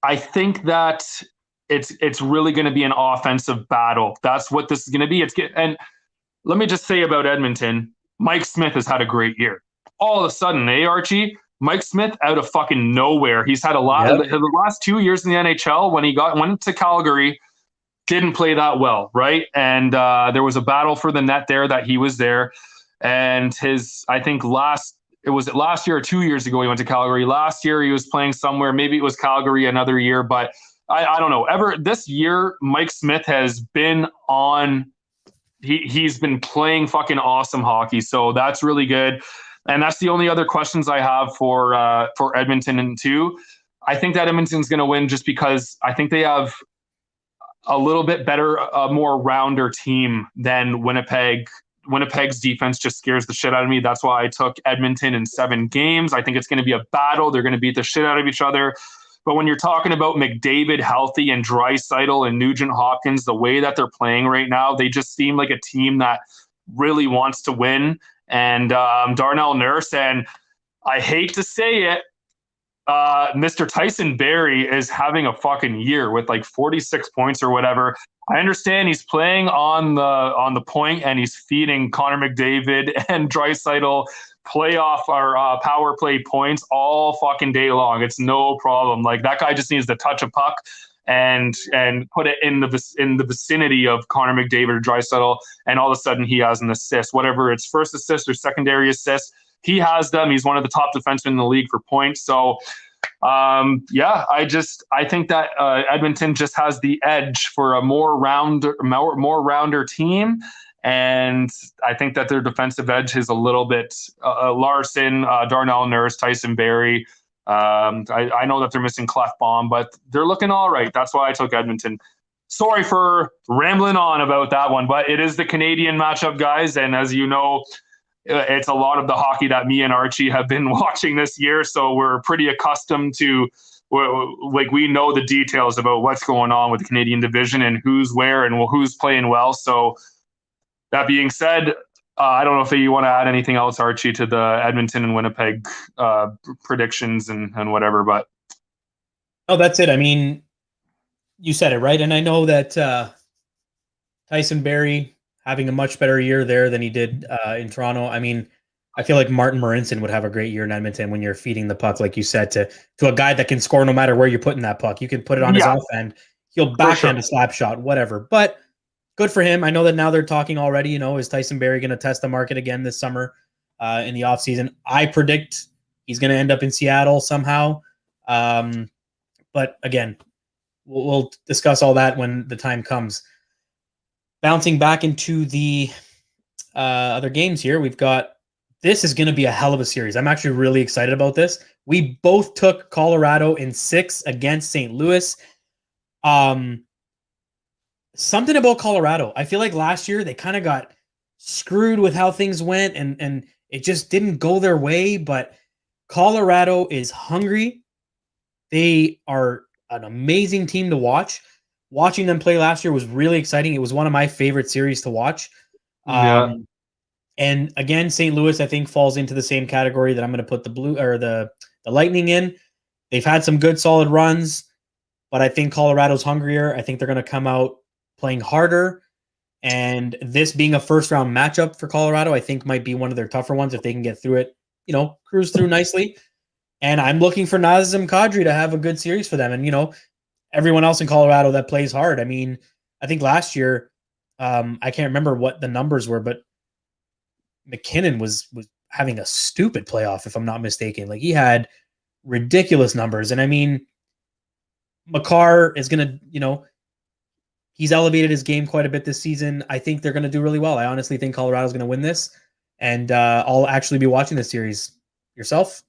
I think that it's really going to be an offensive battle. That's what this is going to be. And let me just say about Edmonton, Mike Smith has had a great year. All of a sudden, Archie? Mike Smith out of fucking nowhere. He's had the last 2 years in the NHL when he went to Calgary, didn't play that well, right? And there was a battle for the net there that he was there. And I think last year or 2 years ago he went to Calgary. Last year he was playing somewhere. Maybe it was Calgary another year, but I don't know. This year, Mike Smith has been on. He's been playing fucking awesome hockey, so that's really good. And that's the only other questions I have for Edmonton and two. I think that Edmonton's going to win just because I think they have a little bit better, more rounder team than Winnipeg. Winnipeg's defense just scares the shit out of me. That's why I took Edmonton in 7 games. I think it's going to be a battle. They're going to beat the shit out of each other. But when you're talking about McDavid healthy and Draisaitl and Nugent-Hopkins, the way that they're playing right now, they just seem like a team that really wants to win. And Darnell Nurse, and I hate to say it, Mr. Tyson Barrie is having a fucking year with like 46 points or whatever. I understand he's playing on the point and he's feeding Connor McDavid and Draisaitl playoff or power play points all fucking day long. It's no problem. Like that guy just needs to touch a puck and put it in the vicinity of Connor McDavid or Draisaitl, and all of a sudden he has an assist. Whatever it's first assist or secondary assist, he has them. He's one of the top defensemen in the league for points. So I think that Edmonton just has the edge for a more rounder team. And I think that their defensive edge is a little bit Larson, Darnell Nurse, Tyson Barrie. I know that they're missing Clefbaum, but they're looking all right. That's why I took Edmonton. Sorry for rambling on about that one, but it is the Canadian matchup, guys. And as you know, it's a lot of the hockey that me and Archie have been watching this year. So we're pretty accustomed to, like, we know the details about what's going on with the Canadian division and who's where and who's playing well. So that being said, I don't know if you want to add anything else, Archie, to the Edmonton and Winnipeg predictions and whatever, but. Oh, that's it. I mean, you said it, right? And I know that Tyson Barrie having a much better year there than he did in Toronto. I mean, I feel like Martin Marincin would have a great year in Edmonton when you're feeding the puck, like you said, to a guy that can score no matter where you're putting that puck. You can put it on his off end. He'll backhand a slap shot, whatever. But good for him. I know that now they're talking already, is Tyson Barrie going to test the market again this summer in the offseason? I predict he's going to end up in Seattle somehow. But again, we'll discuss all that when the time comes. Bouncing back into the other games here, this is going to be a hell of a series. I'm actually really excited about this. We both took Colorado in 6 against St. Louis. Something about Colorado. I feel like last year they kind of got screwed with how things went and it just didn't go their way, but Colorado is hungry. They are an amazing team to watch. Watching them play last year was really exciting. It was one of my favorite series to watch. And again, St. Louis, I think, falls into the same category that I'm going to put the Lightning in. They've had some good, solid runs, but I think Colorado's hungrier. I think they're going to come out playing harder. And this being a first-round matchup for Colorado, I think might be one of their tougher ones if they can get through it, cruise through nicely. And I'm looking for Nazem Kadri to have a good series for them. And, everyone else in Colorado that plays hard. I mean, I think last year, I can't remember what the numbers were, but McKinnon was having a stupid playoff, if I'm not mistaken. Like, he had ridiculous numbers. And I mean, Makar is going to, he's elevated his game quite a bit this season. I think they're going to do really well. I honestly think Colorado's going to win this. And I'll actually be watching this series. Yourself?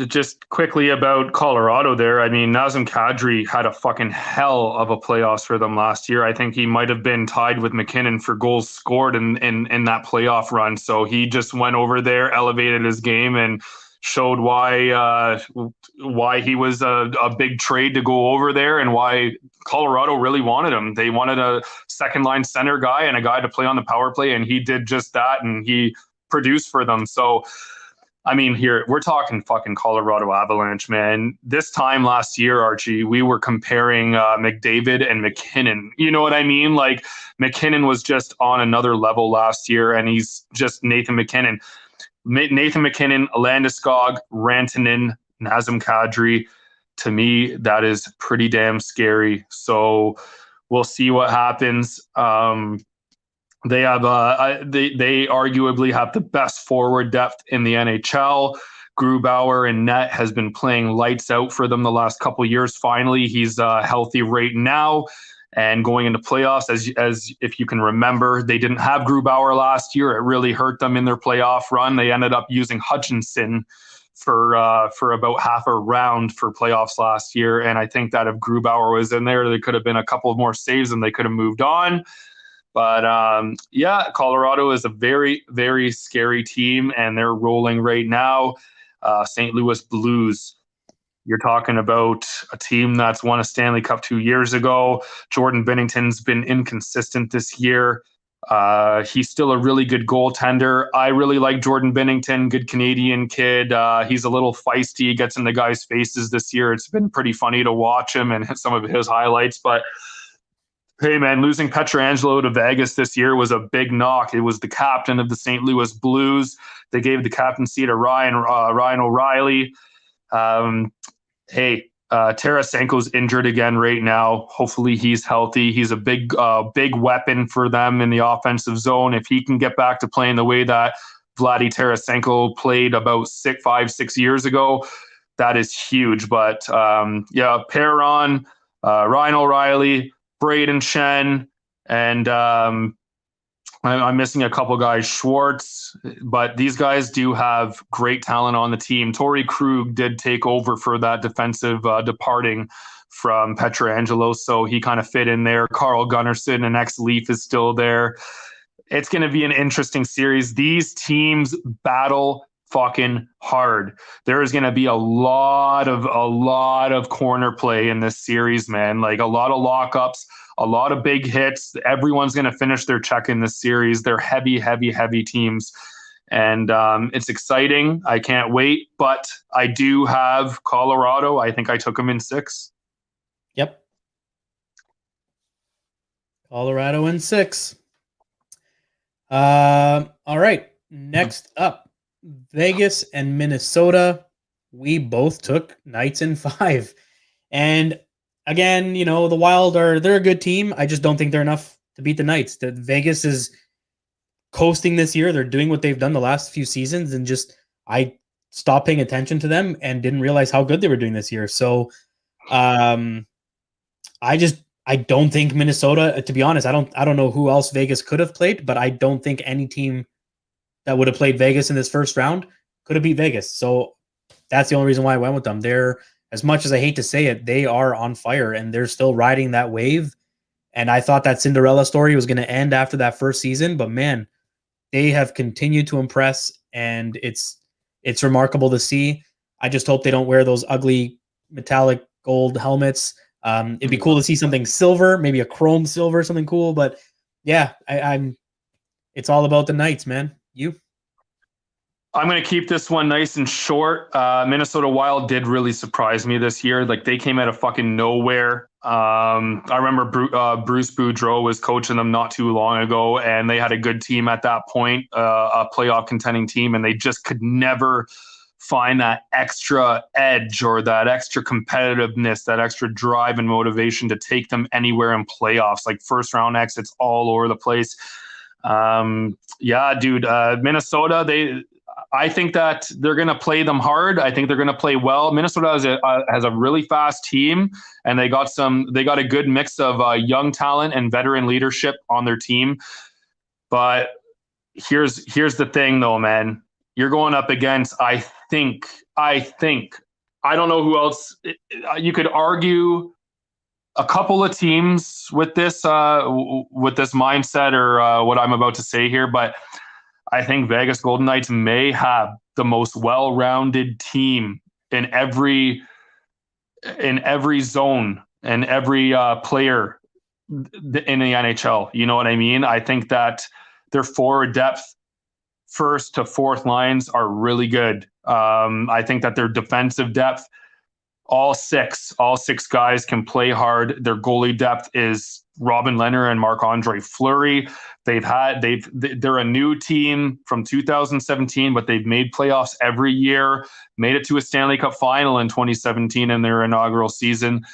Just quickly about Colorado there. I mean, Nazem Kadri had a fucking hell of a playoffs for them last year. I think he might have been tied with McKinnon for goals scored in that playoff run. So he just went over there, elevated his game, and showed why he was a big trade to go over there, and why Colorado really wanted him. They wanted a second line center guy and a guy to play on the power play, and he did just that, and he produced for them. So, I mean, here we're talking fucking Colorado Avalanche, man. This time last year, Archie, we were comparing McDavid and McKinnon. You know what I mean? Like, McKinnon was just on another level last year, and he's just Nathan McKinnon. Nathan McKinnon, Landeskog, Rantanen, Nazem Kadri. To me, that is pretty damn scary. So we'll see what happens. They have they arguably have the best forward depth in the NHL. Grubauer in net has been playing lights out for them the last couple of years. Finally, he's healthy right now and going into playoffs. As if you can remember, they didn't have Grubauer last year. It really hurt them in their playoff run. They ended up using Hutchinson for about half a round for playoffs last year. And I think that if Grubauer was in there, there could have been a couple of more saves and they could have moved on. But yeah, Colorado is a very, very scary team, and they're rolling right now. St. Louis Blues. You're talking about a team that's won a Stanley Cup 2 years ago. Jordan Binnington's been inconsistent this year. He's still a really good goaltender. I really like Jordan Binnington, good Canadian kid. He's a little feisty. He gets in the guys' faces this year. It's been pretty funny to watch him and some of his highlights, but hey, man, losing Pietrangelo to Vegas this year was a big knock. It was the captain of the St. Louis Blues. They gave the captaincy to Ryan O'Reilly. Tarasenko's injured again right now. Hopefully he's healthy. He's a big weapon for them in the offensive zone. If he can get back to playing the way that Vladdy Tarasenko played about 5-6 years ago, that is huge. But Perron, Ryan O'Reilly, Braden Shen, and I'm missing a couple guys, Schwartz, but these guys do have great talent on the team. Torrey Krug did take over for that defensive departing from Pietrangelo, so he kind of fit in there. Carl Gunnarsson, an ex-Leaf, is still there. It's going to be an interesting series. These teams battle fucking hard. There is going to be a lot of corner play in this series, man. Like a lot of lockups, a lot of big hits. Everyone's going to finish their check in this series. They're heavy teams, and it's exciting. I can't wait. But I do have Colorado. I think I took them in 6. Yep. Colorado in 6. All right. Next up, Vegas and Minnesota. We both took Knights in 5. And again, the Wild they're a good team. I just don't think they're enough to beat the Knights. The Vegas is coasting this year. They're doing what they've done the last few seasons, and I stopped paying attention to them and didn't realize how good they were doing this year. So I don't think Minnesota, to be honest, I don't know who else Vegas could have played, but I don't think any team that would have played Vegas in this first round could have beat Vegas. So that's the only reason why I went with them. They're, as much as I hate to say it, they are on fire, and they're still riding that wave. And I thought that Cinderella story was going to end after that first season, but man, they have continued to impress, and it's remarkable to see. I just hope they don't wear those ugly metallic gold helmets. It'd be cool to see something silver, maybe a chrome silver, something cool. But yeah, it's all about the Knights, man. You? I'm going to keep this one nice and short. Minnesota Wild did really surprise me this year. Like, they came out of fucking nowhere. I remember Bruce Boudreau was coaching them not too long ago, and they had a good team at that point, a playoff contending team, and they just could never find that extra edge or that extra competitiveness, that extra drive and motivation to take them anywhere in playoffs. Like, first round exits all over the place. Minnesota, I think that they're going to play them hard. I think they're going to play well. Minnesota has a really fast team, and they got a good mix of young talent and veteran leadership on their team. But here's the thing, though, man. You're going up against, I think, I don't know who else. You could argue a couple of teams with this mindset or what I'm about to say here, but I think Vegas Golden Knights may have the most well-rounded team in every zone and every player in the NHL. You know what I mean? I think that their forward depth, first to fourth lines, are really good. I think that their defensive depth, all six guys can play hard. Their goalie depth is Robin Lehner and Marc-Andre Fleury. They're a new team from 2017, but they've made playoffs every year, made it to a Stanley Cup final in 2017 in their inaugural season.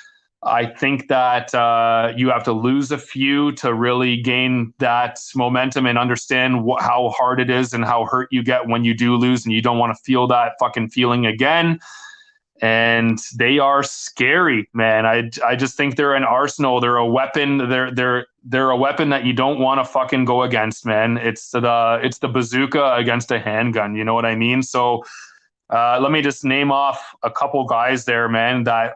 I think that you have to lose a few to really gain that momentum and understand how hard it is and how hurt you get when you do lose, and you don't want to feel that fucking feeling again. And they are scary, man. I just think they're an arsenal. They're a weapon. They're a weapon that you don't want to fucking go against, man. It's the bazooka against a handgun. You know what I mean? So let me just name off a couple guys there, man, that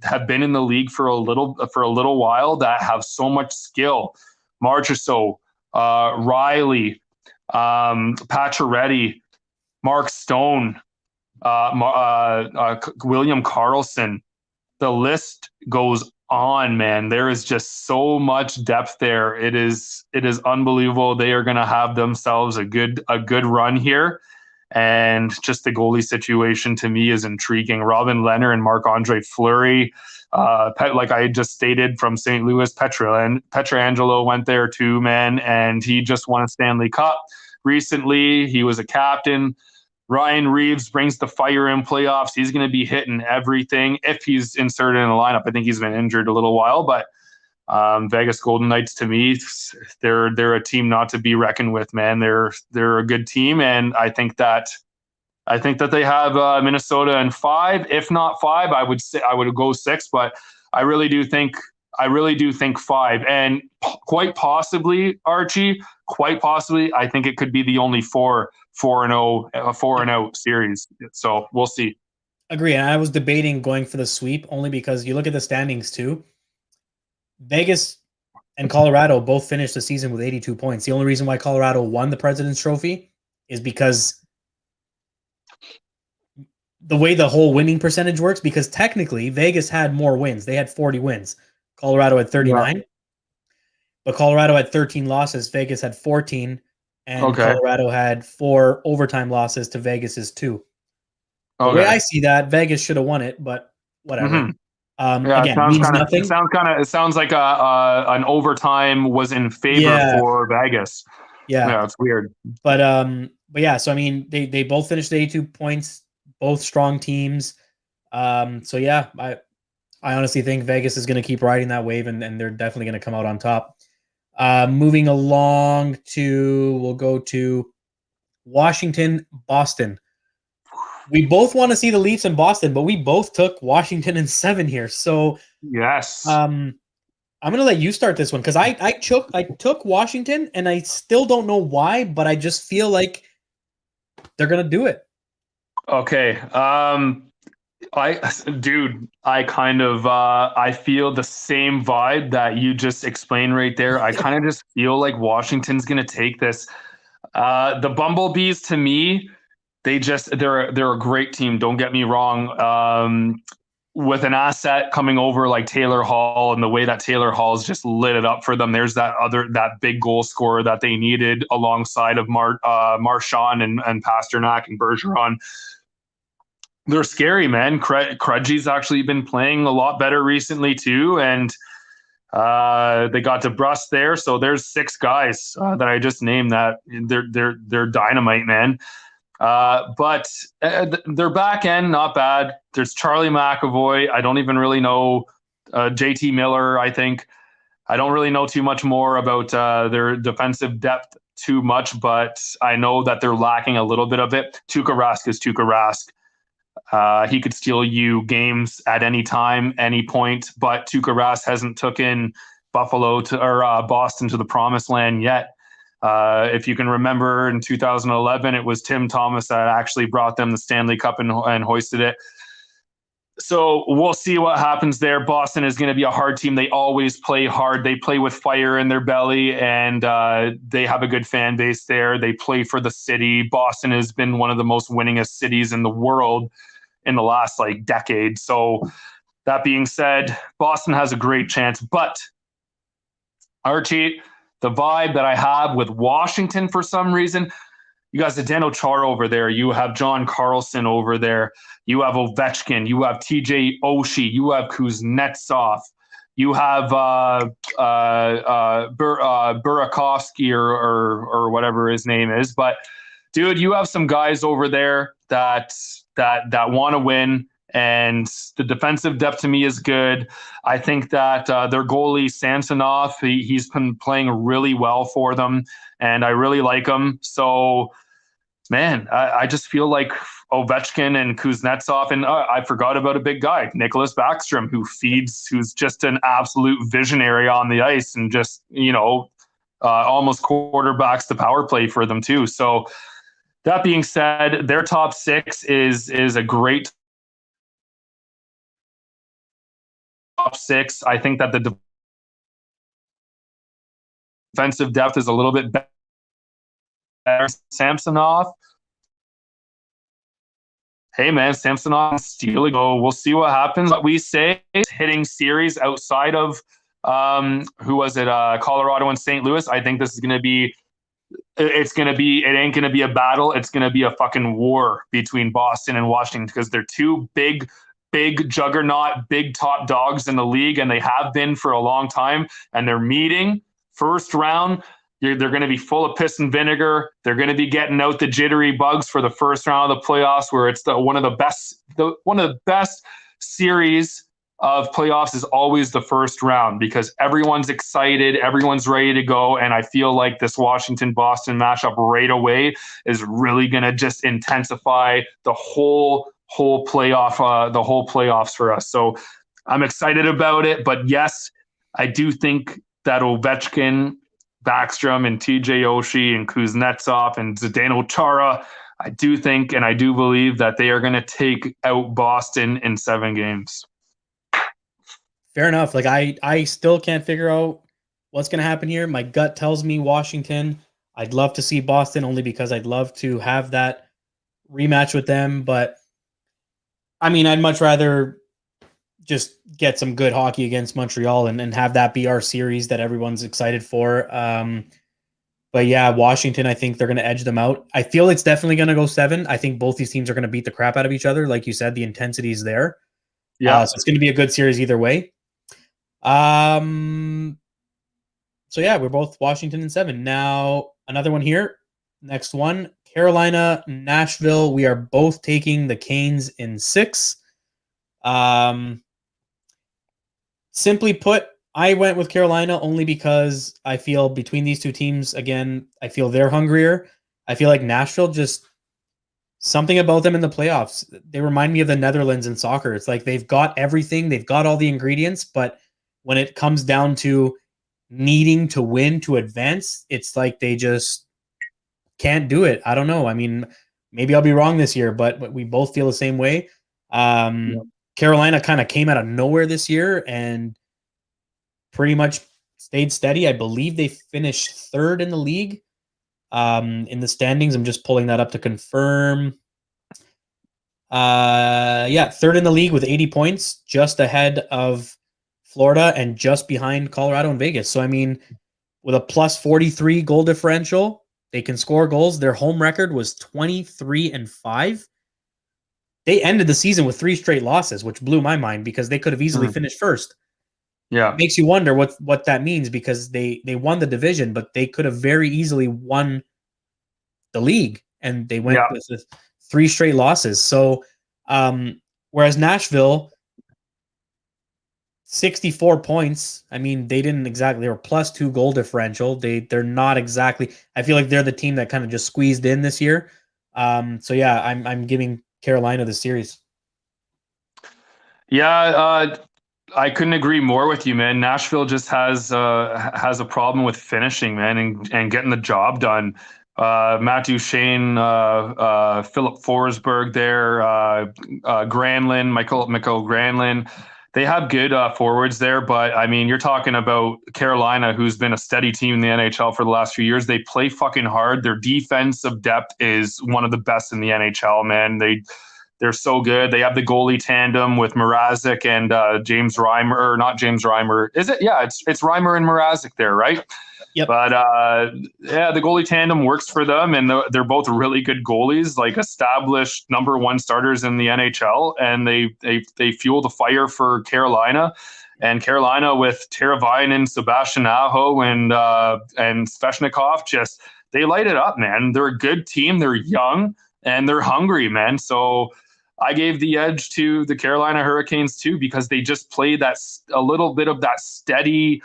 have been in the league for a little while, that have so much skill. Marchessault, Riley, Pacioretty, Mark Stone, William Karlsson. The list goes on, man. There is just so much depth there. It is unbelievable. They are going to have themselves a good run here. And just the goalie situation to me is intriguing. Robin Lehner and Marc-Andre Fleury, like I just stated, from St. Louis, Pietrangelo went there too, man, and he just won a Stanley Cup recently. He was a captain. Ryan Reeves brings the fire in playoffs. He's going to be hitting everything if he's inserted in the lineup. I think he's been injured a little while, but Vegas Golden Knights, to me, they're a team not to be reckoned with, man. They're a good team, and I think that they have Minnesota in 5, if not 5. I would go 6, but I really do think 5, and quite possibly, Archie, I think it could be the only 4-0 series. So we'll see. Agree. And I was debating going for the sweep only because you look at the standings too. Vegas and Colorado both finished the season with 82 points. The only reason why Colorado won the President's Trophy is because the way the whole winning percentage works, because technically Vegas had more wins. They had 40 wins. Colorado had 39. Yeah. But Colorado had 13 losses. Vegas had 14. And Colorado had 4 overtime losses to Vegas's 2. The way I see that, Vegas should have won it, but whatever. Mm-hmm. Again, it means nothing. It sounds like an overtime was in favor for Vegas. Yeah, it's weird. But yeah. So I mean, they both finished 82 points, both strong teams. So yeah, I honestly think Vegas is going to keep riding that wave, and they're definitely going to come out on top. Moving along we'll go to Washington, Boston. We both want to see the Leafs in Boston, but we both took Washington in 7 here. So yes, I'm going to let you start this one because I took Washington, and I still don't know why, but I just feel like they're going to do it. Okay. I feel the same vibe that you just explained right there. I kind of just feel like Washington's going to take this. The Bumblebees, to me, they're a great team. Don't get me wrong. With an asset coming over like Taylor Hall, and the way that Taylor Hall's just lit it up for them, there's that big goal scorer that they needed alongside of Marchand and Pasternak and Bergeron. They're scary, man. Krejci's actually been playing a lot better recently too, and they got DeBrus there. So there's 6 guys that I just named that they're dynamite, man. But their back end, not bad. There's Charlie McAvoy. I don't even really know JT Miller. I think I don't really know too much more about their defensive depth too much, but I know that they're lacking a little bit of it. Tuukka Rask is Tuukka Rask. He could steal you games at any time, any point, but Tuukka Rask hasn't taken Boston to the promised land yet. If you can remember, in 2011, it was Tim Thomas that actually brought them the Stanley Cup and hoisted it. So we'll see what happens there. Boston is going to be a hard team. They always play hard. They play with fire in their belly, and they have a good fan base there. They play for the city. Boston has been one of the most winningest cities in the world in the last decade. So that being said, Boston has a great chance. But Archie, the vibe that I have with Washington for some reason, you guys have Daniel Chara over there. You have John Carlson over there. You have Ovechkin. You have TJ Oshie. You have Kuznetsov. You have Burakovsky or whatever his name is. But dude, you have some guys over there that want to win, and the defensive depth to me is good. I think that their goalie Samsonov, he's been playing really well for them, and I really like him. So, man, I just feel like Ovechkin and Kuznetsov, and I forgot about a big guy, Nicholas Backstrom, who's just an absolute visionary on the ice, and just almost quarterbacks the power play for them too. So that being said, their top six is a great top six. I think that the defensive depth is a little bit better. Samsonov. Hey man, Samsonov stealing. Oh, we'll see what happens. What we say, hitting series outside of who was it? Colorado and St. Louis. I think this is gonna be. It ain't gonna be a battle. It's gonna be a fucking war between Boston and Washington, because they're two big juggernaut, big top dogs in the league, and they have been for a long time. And they're meeting first round. They're going to be full of piss and vinegar. They're going to be getting out the jittery bugs for the first round of the playoffs, where it's one of the best series of playoffs is always the first round, because everyone's excited, everyone's ready to go, and I feel like this Washington-Boston matchup right away is really going to just intensify the whole playoffs for us. So I'm excited about it, but yes, I do think that Ovechkin, Backstrom, and TJ Oshie and Kuznetsov and Zdeno Chara, I do think and I do believe that they are going to take out Boston in 7 games. Fair enough. Like I still can't figure out what's going to happen here. My gut tells me Washington. I'd love to see Boston, only because I'd love to have that rematch with them. But I mean, I'd much rather just get some good hockey against Montreal and have that be our series that everyone's excited for. But yeah, Washington, I think they're going to edge them out. I feel it's definitely going to go 7. I think both these teams are going to beat the crap out of each other. Like you said, the intensity is there. Yeah. So it's going to be a good series either way. So yeah, we're both Washington in 7. Now, another one here. Next one, Carolina, Nashville. We are both taking the Canes in 6. Simply put, I went with Carolina only because I feel between these two teams, again, I feel they're hungrier. I feel like Nashville, just something about them in the playoffs. They remind me of the Netherlands in soccer. It's like they've got everything. They've got all the ingredients, but when it comes down to needing to win to advance, it's like they just can't do it. I don't know. I mean, maybe I'll be wrong this year, but we both feel the same way. Carolina kind of came out of nowhere this year and pretty much stayed steady. I believe they finished 3rd in the league in the standings. I'm just pulling that up to confirm. 3rd in the league with 80 points, just ahead of Florida and just behind Colorado and Vegas. So, I mean, with a plus 43 goal differential, they can score goals. Their home record was 23-5. They ended the season with 3 straight losses, which blew my mind because they could have easily finished first. Yeah. It makes you wonder what that means, because they won the division, but they could have very easily won the league, and they went with 3 straight losses. So, whereas Nashville, 64 points. I mean, they were plus 2 goal differential. They're not exactly, I feel like they're the team that kind of just squeezed in this year. So yeah, I'm giving Carolina the series. Yeah, I couldn't agree more with you, man. Nashville just has a problem with finishing, man, and getting the job done. Matt Duchene, Philip Forsberg there, Granlund, Michael Granlund. They have good forwards there, but I mean, you're talking about Carolina, who's been a steady team in the NHL for the last few years. They play fucking hard. Their defensive depth is one of the best in the NHL, man. They're so good. They have the goalie tandem with Mrazek and James Reimer, or not James Reimer. Is it? Yeah, it's Reimer and Mrazek there, right? Yep. But yeah, the goalie tandem works for them, and they're both really good goalies, like established number one starters in the NHL, and they fuel the fire for Carolina. And Carolina with Teravainen, Sebastian Aho, and Svechnikov, just they light it up, man. They're a good team. They're young and they're hungry, man. So I gave the edge to the Carolina Hurricanes too, because they just play that a little bit of that steady.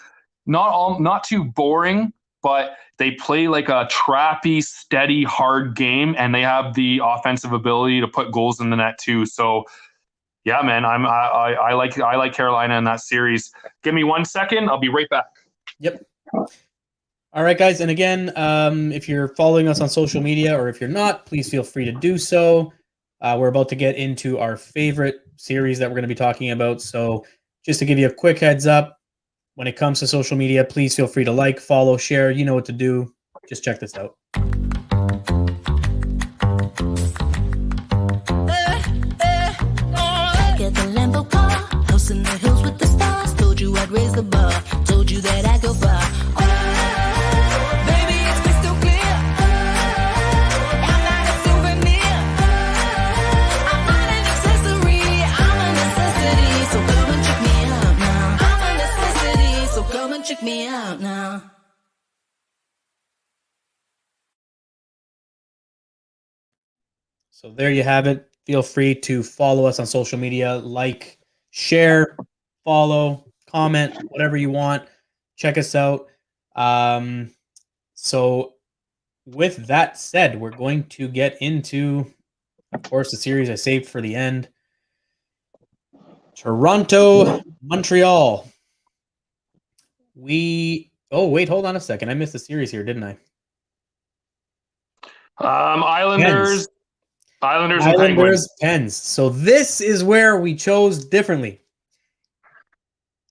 Not too boring, but they play like a trappy, steady, hard game, and they have the offensive ability to put goals in the net too. So, yeah, man, I like Carolina in that series. Give me 1 second, I'll be right back. Yep. All right, guys, and again, if you're following us on social media, or if you're not, please feel free to do so. We're about to get into our favorite series that we're going to be talking about. So, just to give you a quick heads up. When it comes to social media, please feel free to like, follow, share. You know what to do. Just check this out. Get the Lambo car, house in the hills with the stars. Told you I'd raise the bar, told you that I'd go far. Baby, it's crystal clear. I'm not a souvenir. I'm not an accessory. I'm a necessity. So come and check me out now. I'm a necessity. So come and check me out now. So there you have it. Feel free to follow us on social media, like, share, follow, comment, whatever you want. Check us out. So with that said, we're going to get into, of course, the series I saved for the end. Toronto, Montreal. Oh, wait, hold on a second. I missed the series here, didn't I? Islanders. Pens. Islanders and Penguins. Pens. So this is where we chose differently.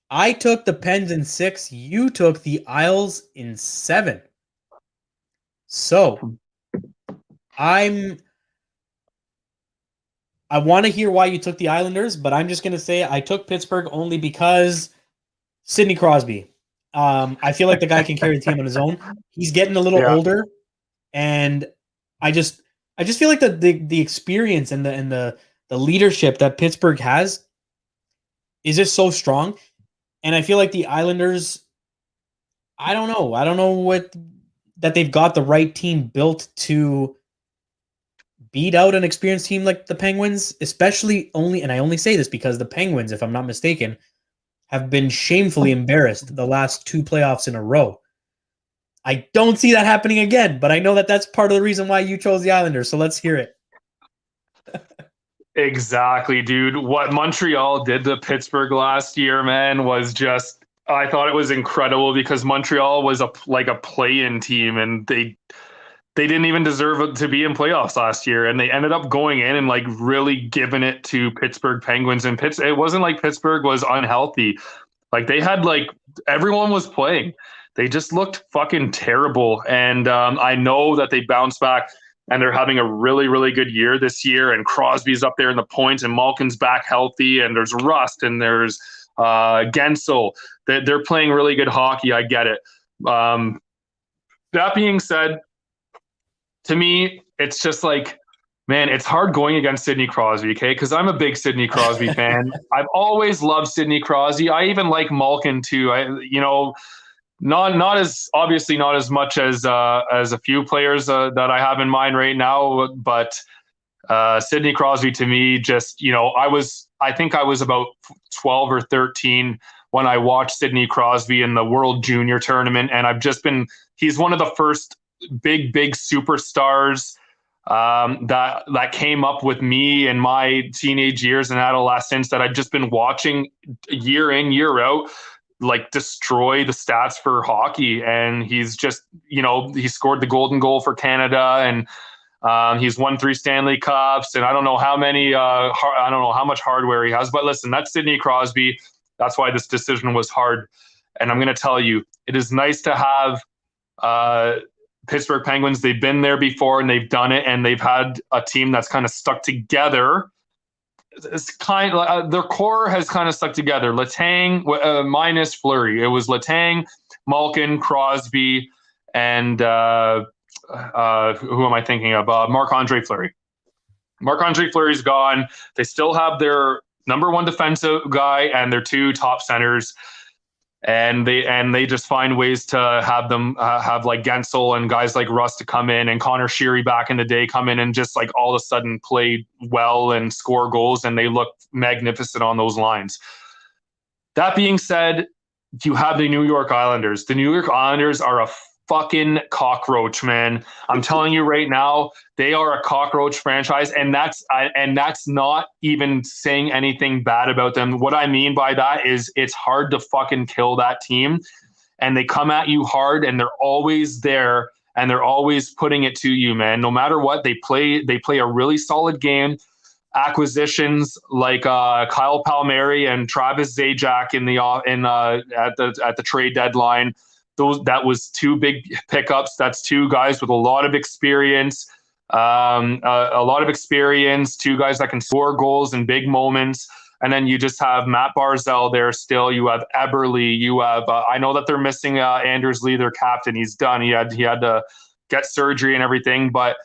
I took the Pens in 6. You took the Isles in 7. So I want to hear why you took the Islanders, but I'm just going to say I took Pittsburgh only because Sidney Crosby. I feel like the guy can carry the team on his own. He's getting a little older, and I just feel like the experience and the leadership that Pittsburgh has is just so strong. And I feel like the Islanders, I don't know that they've got the right team built to beat out an experienced team like the Penguins, especially and I only say this because the Penguins, if I'm not mistaken, have been shamefully embarrassed the last 2 playoffs in a row. I don't see that happening again, but I know that that's part of the reason why you chose the Islanders. So let's hear it. Exactly, dude. What Montreal did to Pittsburgh last year, man, was just, I thought it was incredible, because Montreal was a play-in team, and they didn't even deserve to be in playoffs last year, and they ended up going in and like really giving it to Pittsburgh Penguins. And it wasn't like Pittsburgh was unhealthy. Like, they had, like, everyone was playing. They just looked fucking terrible. And I know that they bounced back, and they're having a really, really good year this year. And Crosby's up there in the points, and Malkin's back healthy, and there's Rust, and there's Gensel. They're playing really good hockey. I get it. That being said, to me, it's just like, man, it's hard going against Sidney Crosby, okay? Because I'm a big Sidney Crosby fan. I've always loved Sidney Crosby. I even like Malkin too. Not as much as a few players that I have in mind right now, but Sidney Crosby to me, just, I think I was about 12 or 13 when I watched Sidney Crosby in the World Junior Tournament, and he's one of the first big superstars that came up with me in my teenage years and adolescence that I've just been watching year in, year out. like destroy the stats for hockey. And he's just, he scored the golden goal for Canada, and he's won 3 Stanley Cups, and I don't know how many, I don't know how much hardware he has. But listen, that's Sidney Crosby. That's why this decision was hard. And I'm going to tell you, it is nice to have Pittsburgh Penguins. They've been there before, and they've done it, and they've had a team that's kind of stuck together. It's kind of, their core has kind of stuck together. Letang minus Fleury. It was Letang, Malkin, Crosby, and who am I thinking of? Marc-Andre Fleury. Marc-Andre Fleury's gone. They still have their number 1 defensive guy and their 2 top centers. And they just find ways to have them have like Gensel and guys like Russ to come in, and Connor Sheary back in the day come in and just like all of a sudden play well and score goals, and they look magnificent on those lines. That being said, you have the New York Islanders. The New York Islanders are a fucking cockroach, man. I'm telling you right now, they are a cockroach franchise, and that's not even saying anything bad about them. What I mean by that is it's hard to fucking kill that team, and they come at you hard, and they're always there, and they're always putting it to you, man. No matter what, they play a really solid game. Acquisitions like Kyle Palmieri and Travis Zajac at the trade deadline. That was 2 big pickups. That's 2 guys with a lot of experience, 2 guys that can score goals in big moments. And then you just have Matt Barzal there still. You have Eberle. You have I know that they're missing Anders Lee, their captain. He's done. He had to get surgery and everything, but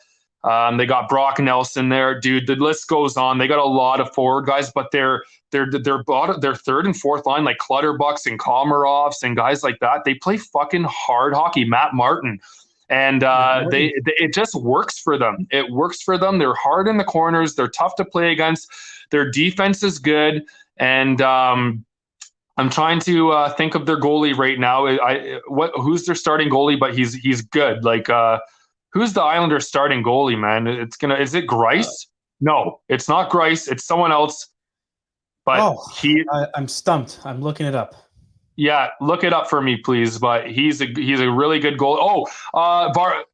they got Brock Nelson there, dude. The list goes on. They got a lot of forward guys, but their 3rd and 4th line, like Clutterbucks and Komarovs and guys like that, they play fucking hard hockey. Matt Martin, and it just works for them. It works for them. They're hard in the corners. They're tough to play against. Their defense is good, and I'm trying to think of their goalie right now. Who's their starting goalie? But he's good. Like who's the Islanders starting goalie, man? Is it Grice? No, it's not Grice. It's someone else. But I'm stumped. I'm looking it up. Yeah, look it up for me, please. But he's a really good goal.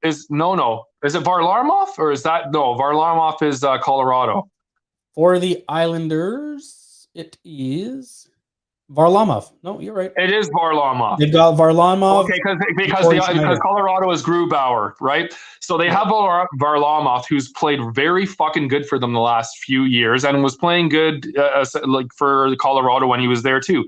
Is it Varlamov or is that no? Varlamov is Colorado. For the Islanders, it is Varlamov. No, you're right. It is Varlamov. They've got Varlamov. Okay, because Colorado is Grubauer, right? So they have Varlamov, who's played very fucking good for them the last few years, and was playing good for Colorado when he was there too.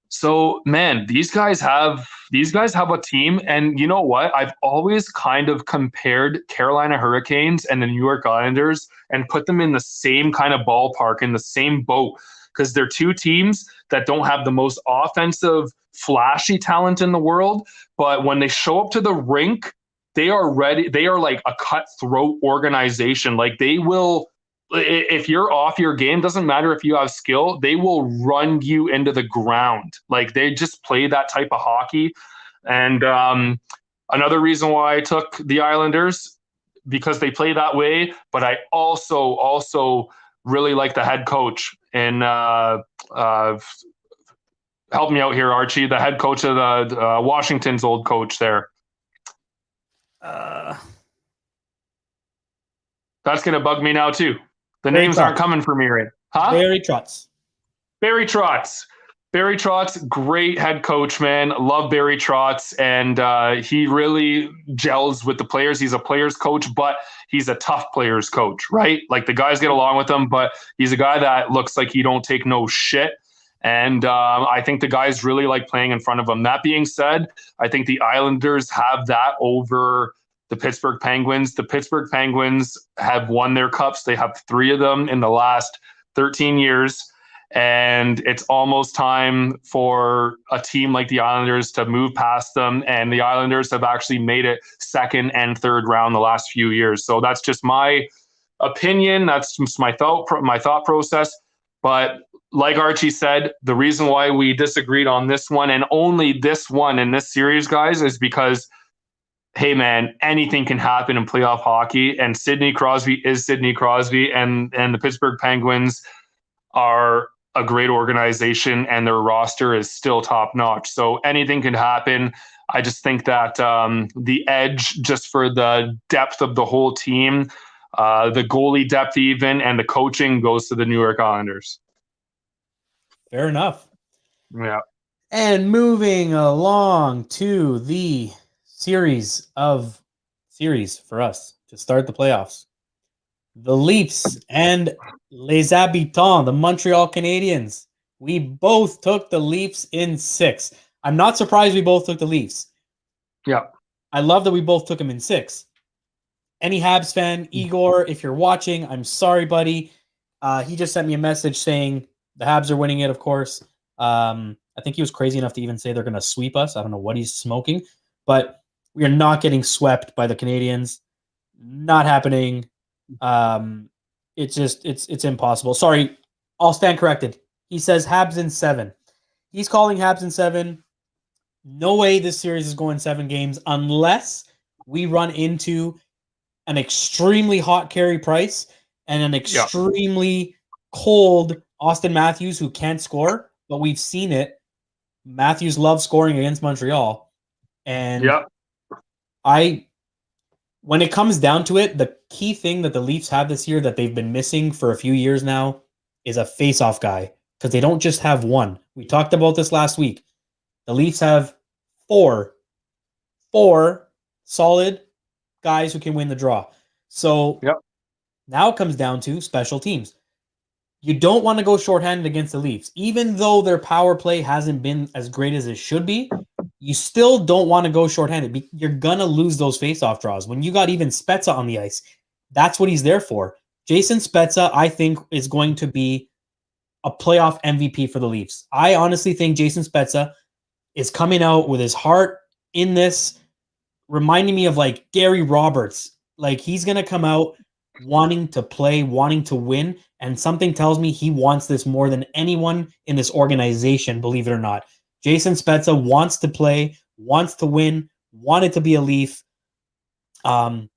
So man, these guys have a team, and you know what? I've always kind of compared Carolina Hurricanes and the New York Islanders and put them in the same kind of ballpark, in the same boat, because they're 2 teams that don't have the most offensive, flashy talent in the world. But when they show up to the rink, they are ready. They are like a cutthroat organization. Like they will, if you're off your game, doesn't matter if you have skill, they will run you into the ground. Like they just play that type of hockey. And another reason why I took the Islanders, because they play that way. But I also really like the head coach. And help me out here, Archie, the head coach of the Washington's old coach there. That's going to bug me now, too. The names aren't coming for me right. Huh? Barry Trotz. Barry Trotz, great head coach, man. Love Barry Trotz. And he really gels with the players. He's a player's coach, but he's a tough player's coach, right? Like the guys get along with him, but he's a guy that looks like he don't take no shit. And I think the guys really like playing in front of him. That being said, I think the Islanders have that over the Pittsburgh Penguins. The Pittsburgh Penguins have won their cups. They have 3 of them in the last 13 years. And it's almost time for a team like the Islanders to move past them. And the Islanders have actually made it 2nd and 3rd round the last few years. So that's just my opinion. That's just my thought process. But like Archie said, the reason why we disagreed on this one, and only this one in this series, guys, is because, hey, man, anything can happen in playoff hockey. And Sidney Crosby is Sidney Crosby. And the Pittsburgh Penguins are a great organization and their roster is still top notch. So anything can happen. I just think that the edge, just for the depth of the whole team, the goalie depth even, and the coaching goes to the New York Islanders. Fair enough. Yeah. And moving along to the series for us to start the playoffs. The Leafs and Les Habitants, the Montreal Canadiens. We both took the Leafs in 6. I'm not surprised we both took the Leafs. Yeah. I love that we both took them in 6. Any Habs fan, Igor, if you're watching, I'm sorry, buddy. He just sent me a message saying the Habs are winning it, of course. I think he was crazy enough to even say they're going to sweep us. I don't know what he's smoking, but we are not getting swept by the Canadiens. Not happening. It's impossible. Sorry, I'll stand corrected. He says Habs in 7. He's calling Habs in 7. No way this series is going 7 games unless we run into an extremely hot Carey Price and an extremely cold Austin Matthews who can't score, but we've seen it. Matthews loves scoring against Montreal. And when it comes down to it, the key thing that the Leafs have this year that they've been missing for a few years now is a face-off guy, because they don't just have one. We talked about this last week. The Leafs have four solid guys who can win the draw. So now it comes down to special teams. You don't want to go shorthanded against the Leafs. Even though their power play hasn't been as great as it should be, you still don't want to go shorthanded. You're going to lose those faceoff draws. When you got even Spezza on the ice, that's what he's there for. Jason Spezza, I think, is going to be a playoff MVP for the Leafs. I honestly think Jason Spezza is coming out with his heart in this, reminding me of like Gary Roberts. Like, he's going to come out wanting to play, wanting to win, and something tells me he wants this more than anyone in this organization, believe it or not. Jason Spezza wants to play, wants to win, wanted to be a Leaf. And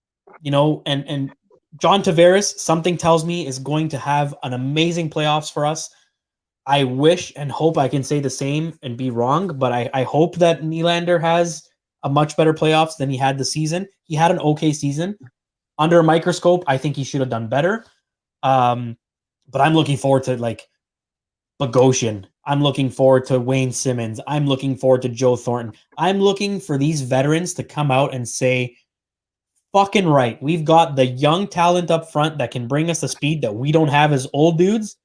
John Tavares, something tells me, is going to have an amazing playoffs for us. I wish and hope I can say the same and be wrong, but I hope that Nylander has a much better playoffs than he had this season. He had an okay season. Under a microscope, I think he should have done better. But I'm looking forward to like Bogosian. I'm looking forward to Wayne Simmons. I'm looking forward to Joe Thornton. I'm looking for these veterans to come out and say, fucking right, we've got the young talent up front that can bring us the speed that we don't have as old dudes.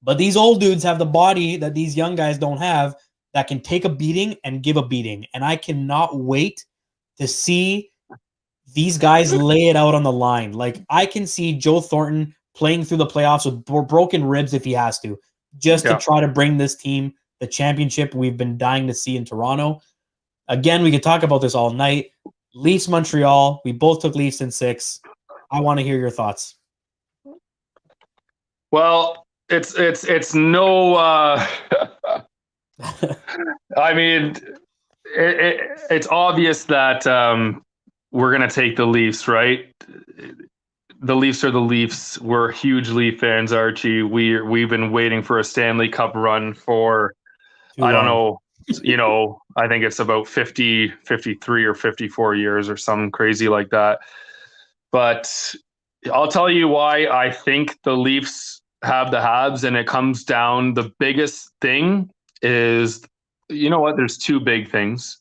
But these old dudes have the body that these young guys don't have that can take a beating and give a beating. And I cannot wait to see these guys lay it out on the line. Like, I can see Joe Thornton playing through the playoffs with broken ribs if he has to, just to try to bring this team the championship we've been dying to see in Toronto. Again, we could talk about this all night. Leafs Montreal. We both took Leafs in 6. I want to hear your thoughts. Well, it's no. I mean, it's obvious that we're gonna take the Leafs, right? The Leafs are the Leafs. We're huge Leaf fans, Archie. We've been waiting for a Stanley Cup run for I don't know. I think it's about 50, 53 or 54 years or something crazy like that. But I'll tell you why I think the Leafs have the Habs, and it comes down, the biggest thing is, you know what, there's two big things.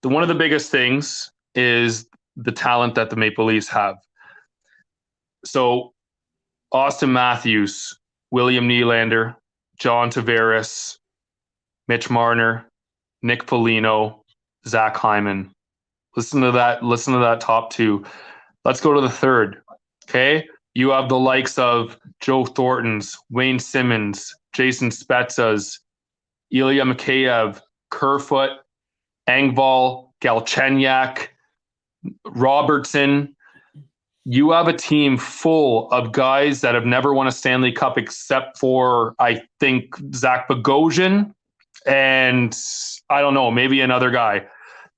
One of the biggest things is the talent that the Maple Leafs have. So Austin Matthews, William Nylander, John Tavares, Mitch Marner, Nick Foligno, Zach Hyman. Listen to that top two. Let's go to the third. Okay. You have the likes of Joe Thornton's, Wayne Simmons, Jason Spezza's, Ilya Mikheyev, Kerfoot, Engvall, Galchenyuk, Robertson. You have a team full of guys that have never won a Stanley Cup except for, I think, Zach Bogosian and I don't know, maybe another guy.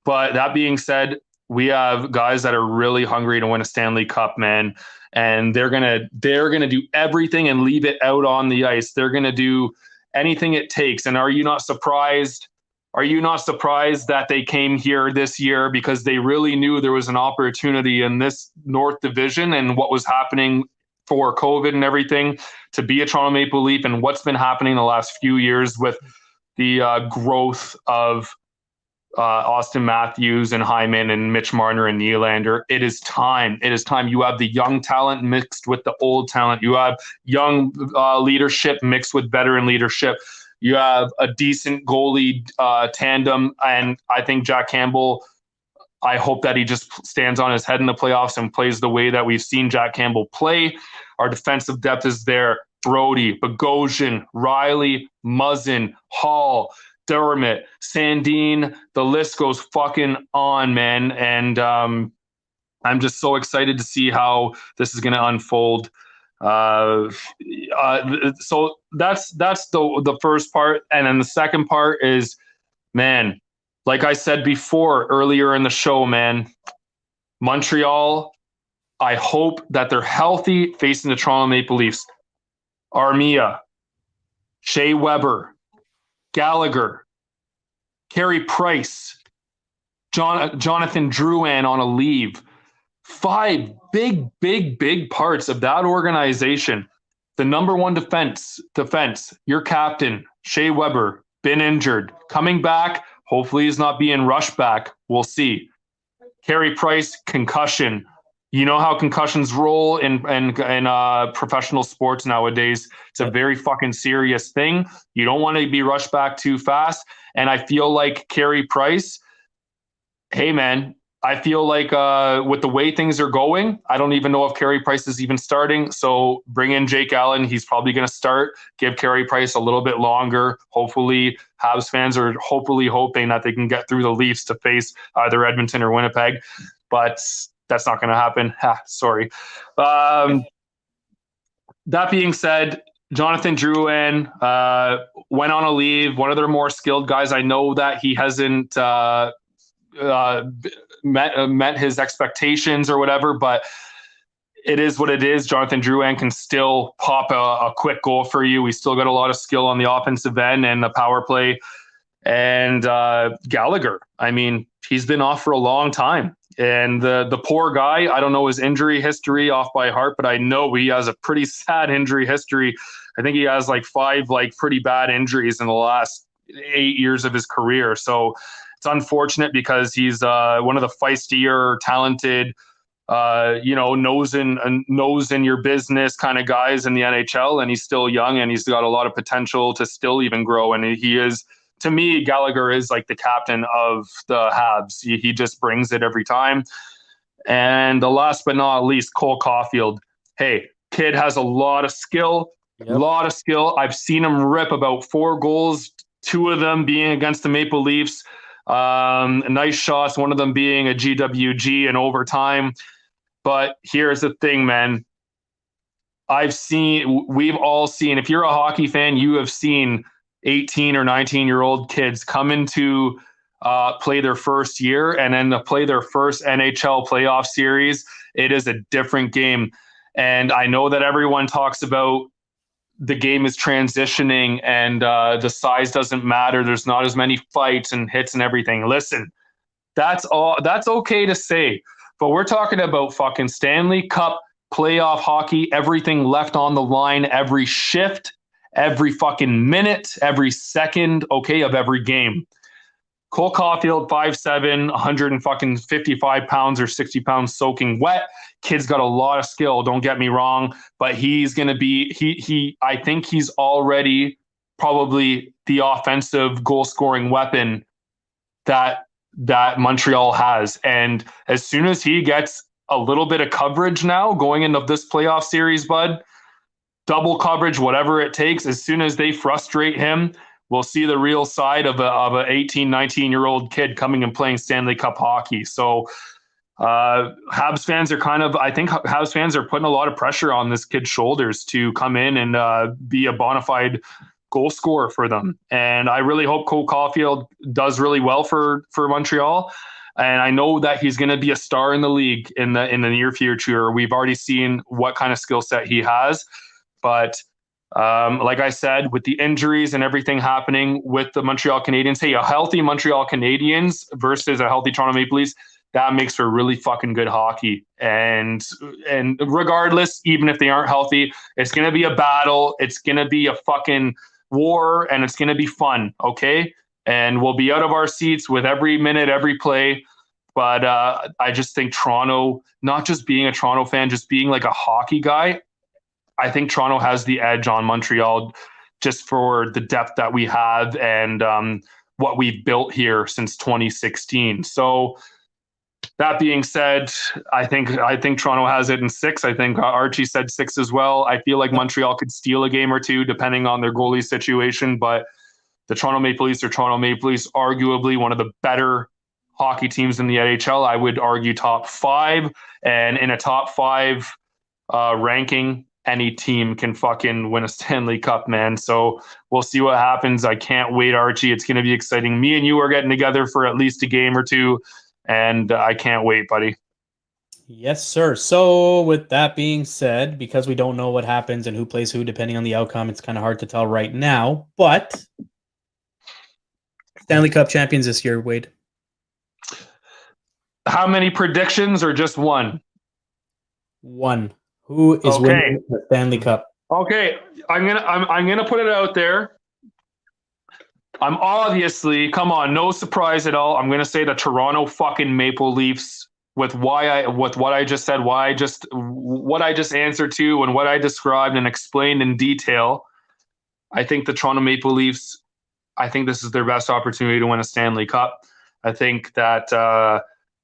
But that being said, we have guys that are really hungry to win a Stanley Cup, man. And they're gonna do everything and leave it out on the ice. They're gonna do anything it takes. And are you not surprised? Are you not surprised that they came here this year because they really knew there was an opportunity in this North Division and what was happening for COVID and everything to be a Toronto Maple Leaf, and what's been happening the last few years with the growth of Austin Matthews and Hyman and Mitch Marner and Nylander. It is time. It is time. You have the young talent mixed with the old talent. You have young leadership mixed with veteran leadership. You have a decent goalie tandem, and I think Jack Campbell, I hope that he just stands on his head in the playoffs and plays the way that we've seen Jack Campbell play. Our defensive depth is there. Brody, Bogosian, Riley, Muzzin, Hall, Dermott, Sandin, the list goes fucking on, man. And I'm just so excited to see how this is going to unfold. So that's the first part. And then the second part is, man, like I said before earlier in the show, man, Montreal, I hope that they're healthy facing the Toronto Maple Leafs. Armia, Shea Weber, Gallagher, Carey Price, Jonathan Drouin on a leave. 5 big parts of that organization. The number one defense, your captain, Shea Weber, been injured. Coming back, hopefully he's not being rushed back. We'll see. Carey Price, concussion. You know how concussions roll in professional sports nowadays. It's a very fucking serious thing. You don't want to be rushed back too fast. And I feel like Carey Price, hey, man, I feel like with the way things are going, I don't even know if Carey Price is even starting. So bring in Jake Allen. He's probably going to start. Give Carey Price a little bit longer. Hopefully, Habs fans are hoping that they can get through the Leafs to face either Edmonton or Winnipeg. But that's not going to happen. Sorry. That being said, Jonathan Drouin went on a leave. One of their more skilled guys. I know that he hasn't met his expectations or whatever, but it is what it is. Jonathan Drouin can still pop a quick goal for you. He's still got a lot of skill on the offensive end and the power play. And Gallagher, I mean, he's been off for a long time. And the poor guy, I don't know his injury history off by heart, but I know he has a pretty sad injury history. I think he has like 5 pretty bad injuries in the last 8 years of his career. So it's unfortunate because he's one of the feistier, talented, knows in your business kind of guys in the NHL, and he's still young and he's got a lot of potential to still even grow. And he is, to me, Gallagher is like the captain of the Habs. He just brings it every time. And the last but not least, Cole Caulfield. Hey, kid has a lot of skill, I've seen him rip about 4 goals, 2 of them being against the Maple Leafs. Nice shots, one of them being a GWG in overtime. But here's the thing, man. We've all seen, if you're a hockey fan, you have seen 18 or 19-year-old kids come into play their first year and then to play their first NHL playoff series. It is a different game. And I know that everyone talks about the game is transitioning and the size doesn't matter. There's not as many fights and hits and everything. Listen, that's okay to say, but we're talking about fucking Stanley Cup playoff hockey, everything left on the line, every shift, every fucking minute, every second, okay, of every game. Cole Caulfield, 5'7", 155 pounds or 60 pounds soaking wet. Kid's got a lot of skill, don't get me wrong, but he's going to be, I think he's already probably the offensive goal-scoring weapon that Montreal has. And as soon as he gets a little bit of coverage now going into this playoff series, bud, double coverage, whatever it takes, as soon as they frustrate him, we'll see the real side of a 18, 19-year-old kid coming and playing Stanley Cup hockey. So Habs fans are I think Habs fans are putting a lot of pressure on this kid's shoulders to come in and be a bona fide goal scorer for them. And I really hope Cole Caulfield does really well for Montreal. And I know that he's going to be a star in the league in the near future. We've already seen what kind of skill set he has. But like I said, with the injuries and everything happening with the Montreal Canadiens, hey, a healthy Montreal Canadiens versus a healthy Toronto Maple Leafs, that makes for really fucking good hockey. And regardless, even if they aren't healthy, it's going to be a battle. It's going to be a fucking war, and it's going to be fun, okay? And we'll be out of our seats with every minute, every play. But I just think Toronto, not just being a Toronto fan, just being like a hockey guy, I think Toronto has the edge on Montreal just for the depth that we have and what we've built here since 2016. So that being said, I think Toronto has it in 6. I think Archie said 6 as well. I feel like Montreal could steal a game or two depending on their goalie situation, but the Toronto Maple Leafs are Toronto Maple Leafs, arguably one of the better hockey teams in the NHL. I would argue top 5, and in a top 5 ranking, any team can fucking win a Stanley Cup, man. So we'll see what happens. I can't wait, Archie. It's going to be exciting. Me and you are getting together for at least a game or two, and I can't wait, buddy. Yes, sir. So with that being said, because we don't know what happens and who plays who depending on the outcome, it's kind of hard to tell right now. But Stanley Cup champions this year, Wade. How many predictions or just one? One. Who is winning the Stanley Cup? Okay, I'm gonna put it out there. I'm obviously, come on, no surprise at all. I'm gonna say the Toronto fucking Maple Leafs with what I just said, what I just answered to, and what I described and explained in detail. I think the Toronto Maple Leafs, I think this is their best opportunity to win a Stanley Cup. I think that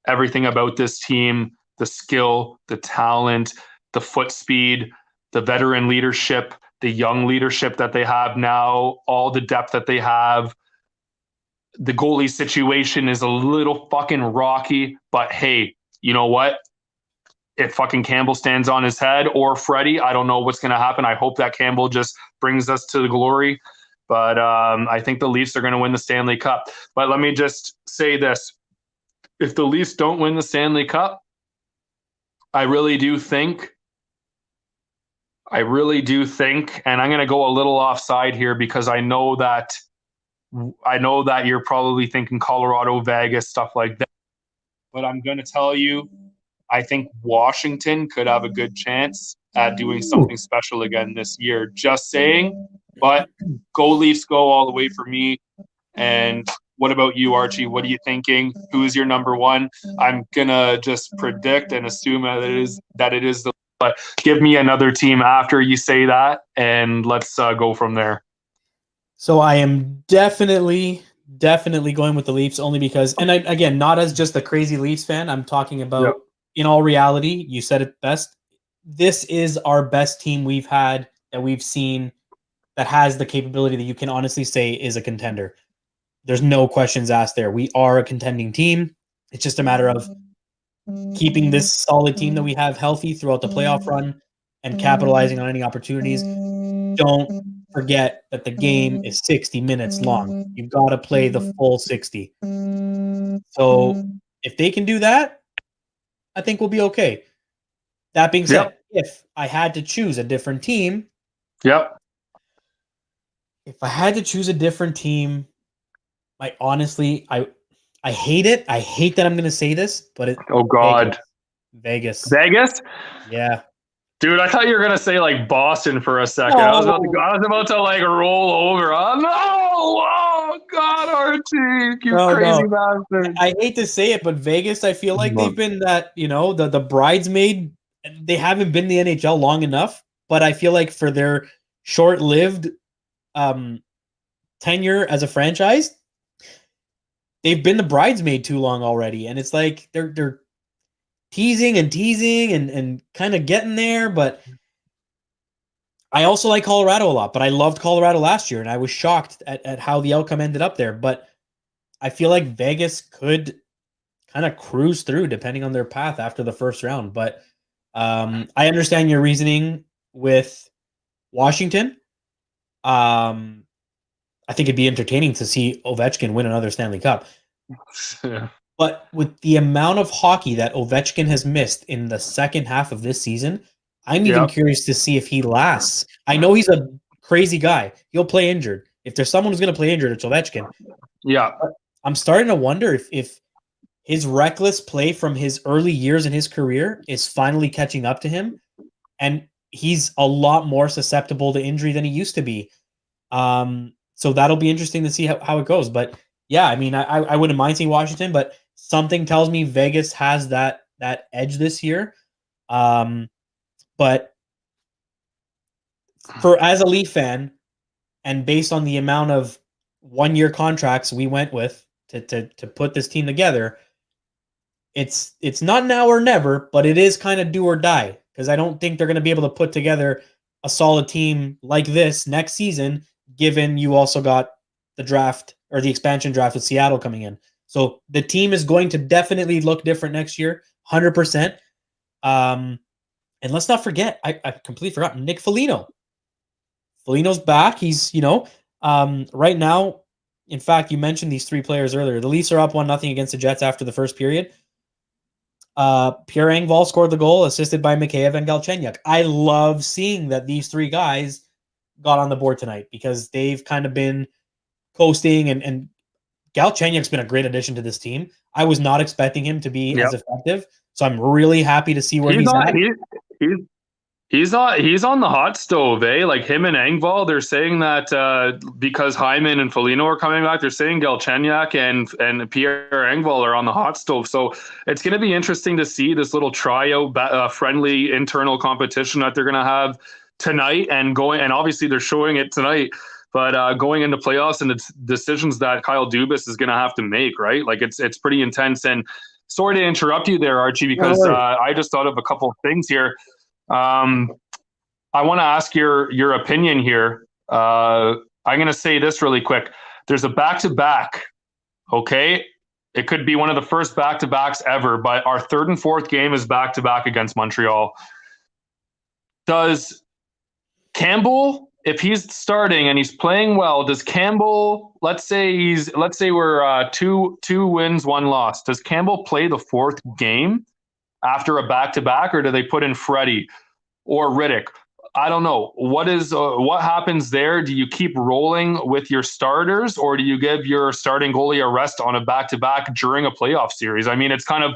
everything about this team, the skill, the talent, the foot speed, the veteran leadership, the young leadership that they have now, all the depth that they have. The goalie situation is a little fucking rocky, but hey, you know what? If fucking Campbell stands on his head or Freddie, I don't know what's going to happen. I hope that Campbell just brings us to the glory. But I think the Leafs are going to win the Stanley Cup. But let me just say this. If the Leafs don't win the Stanley Cup, I really do think, and I'm going to go a little offside here because I know that you're probably thinking Colorado, Vegas, stuff like that. But I'm going to tell you, I think Washington could have a good chance at doing something special again this year. Just saying. But go Leafs, go all the way for me. And what about you, Archie? What are you thinking? Who is your number one? I'm going to just predict and assume that it is the. But give me another team after you say that, and let's go from there. So I am definitely going with the Leafs only because, and again, not as just a crazy Leafs fan. I'm talking about, in all reality, you said it best. This is our best team we've had that we've seen that has the capability that you can honestly say is a contender. There's no questions asked there. We are a contending team. It's just a matter of keeping this solid team that we have healthy throughout the playoff run and capitalizing on any opportunities. Don't forget that the game is 60 minutes long. You've got to play the full 60. So if they can do that, I think we'll be okay. That being said, if I had to choose a different team, I honestly, I hate it. I hate that I'm going to say this, but it's Vegas. Yeah. Dude, I thought you were going to say like Boston for a second. I was about to like roll over. Oh, no. Oh, God, Archie. You crazy bastard. I hate to say it, but Vegas, I feel like they've been that, the bridesmaid. They haven't been in the NHL long enough, but I feel like for their short-lived tenure as a franchise, they've been the bridesmaid too long already. And it's like they're teasing and kind of getting there, but I also like Colorado a lot, but I loved Colorado last year and I was shocked at how the outcome ended up there. But I feel like Vegas could kind of cruise through depending on their path after the first round. But I understand your reasoning with Washington. I think it'd be entertaining to see Ovechkin win another Stanley Cup. But with the amount of hockey that Ovechkin has missed in the second half of this season, I'm even Yep. curious to see if he lasts. I know he's a crazy guy. He'll play injured. If there's someone who's going to play injured, it's Ovechkin. Yeah. I'm starting to wonder if his reckless play from his early years in his career is finally catching up to him, and he's a lot more susceptible to injury than he used to be. So that'll be interesting to see how it goes. But yeah, I mean, I wouldn't mind seeing Washington, but something tells me Vegas has that edge this year. But as a Leaf fan, and based on the amount of 1-year contracts we went with to put this team together, it's not now or never, but it is kind of do or die, because I don't think they're going to be able to put together a solid team like this next season, given you also got the draft or the expansion draft with Seattle coming in. So the team is going to definitely look different next year, 100%. And let's not forget, I completely forgot, Nick Foligno. Foligno's back. He's, right now, in fact, you mentioned these three players earlier. The Leafs are up 1-0 against the Jets after the first period. Pierre Engvall scored the goal, assisted by Mikheyev and Galchenyuk. I love seeing that these three guys got on the board tonight, because they've kind of been coasting, and Galchenyuk's been a great addition to this team. I was not expecting him to be as effective, so I'm really happy to see where he's at. He's on the hot stove, eh? Like him and Engvall, they're saying that because Hyman and Foligno are coming back, they're saying Galchenyuk and Pierre Engvall are on the hot stove. So it's going to be interesting to see this little trio friendly internal competition that they're going to have tonight, and obviously they're showing it tonight. But going into playoffs and the decisions that Kyle Dubas is going to have to make, right? Like it's pretty intense. And sorry to interrupt you there, Archie, because I just thought of a couple of things here. I want to ask your opinion here. I'm going to say this really quick. There's a back-to-back, okay? It could be one of the first back-to-backs ever, but our third and fourth game is back-to-back against Montreal. Does Campbell, if he's starting and he's playing well, does Campbell, let's say we're two wins, 1 loss. Does Campbell play the fourth game after a back-to-back, or do they put in Freddie or Riddick? I don't know. What happens there? Do you keep rolling with your starters, or do you give your starting goalie a rest on a back-to-back during a playoff series? I mean, it's kind of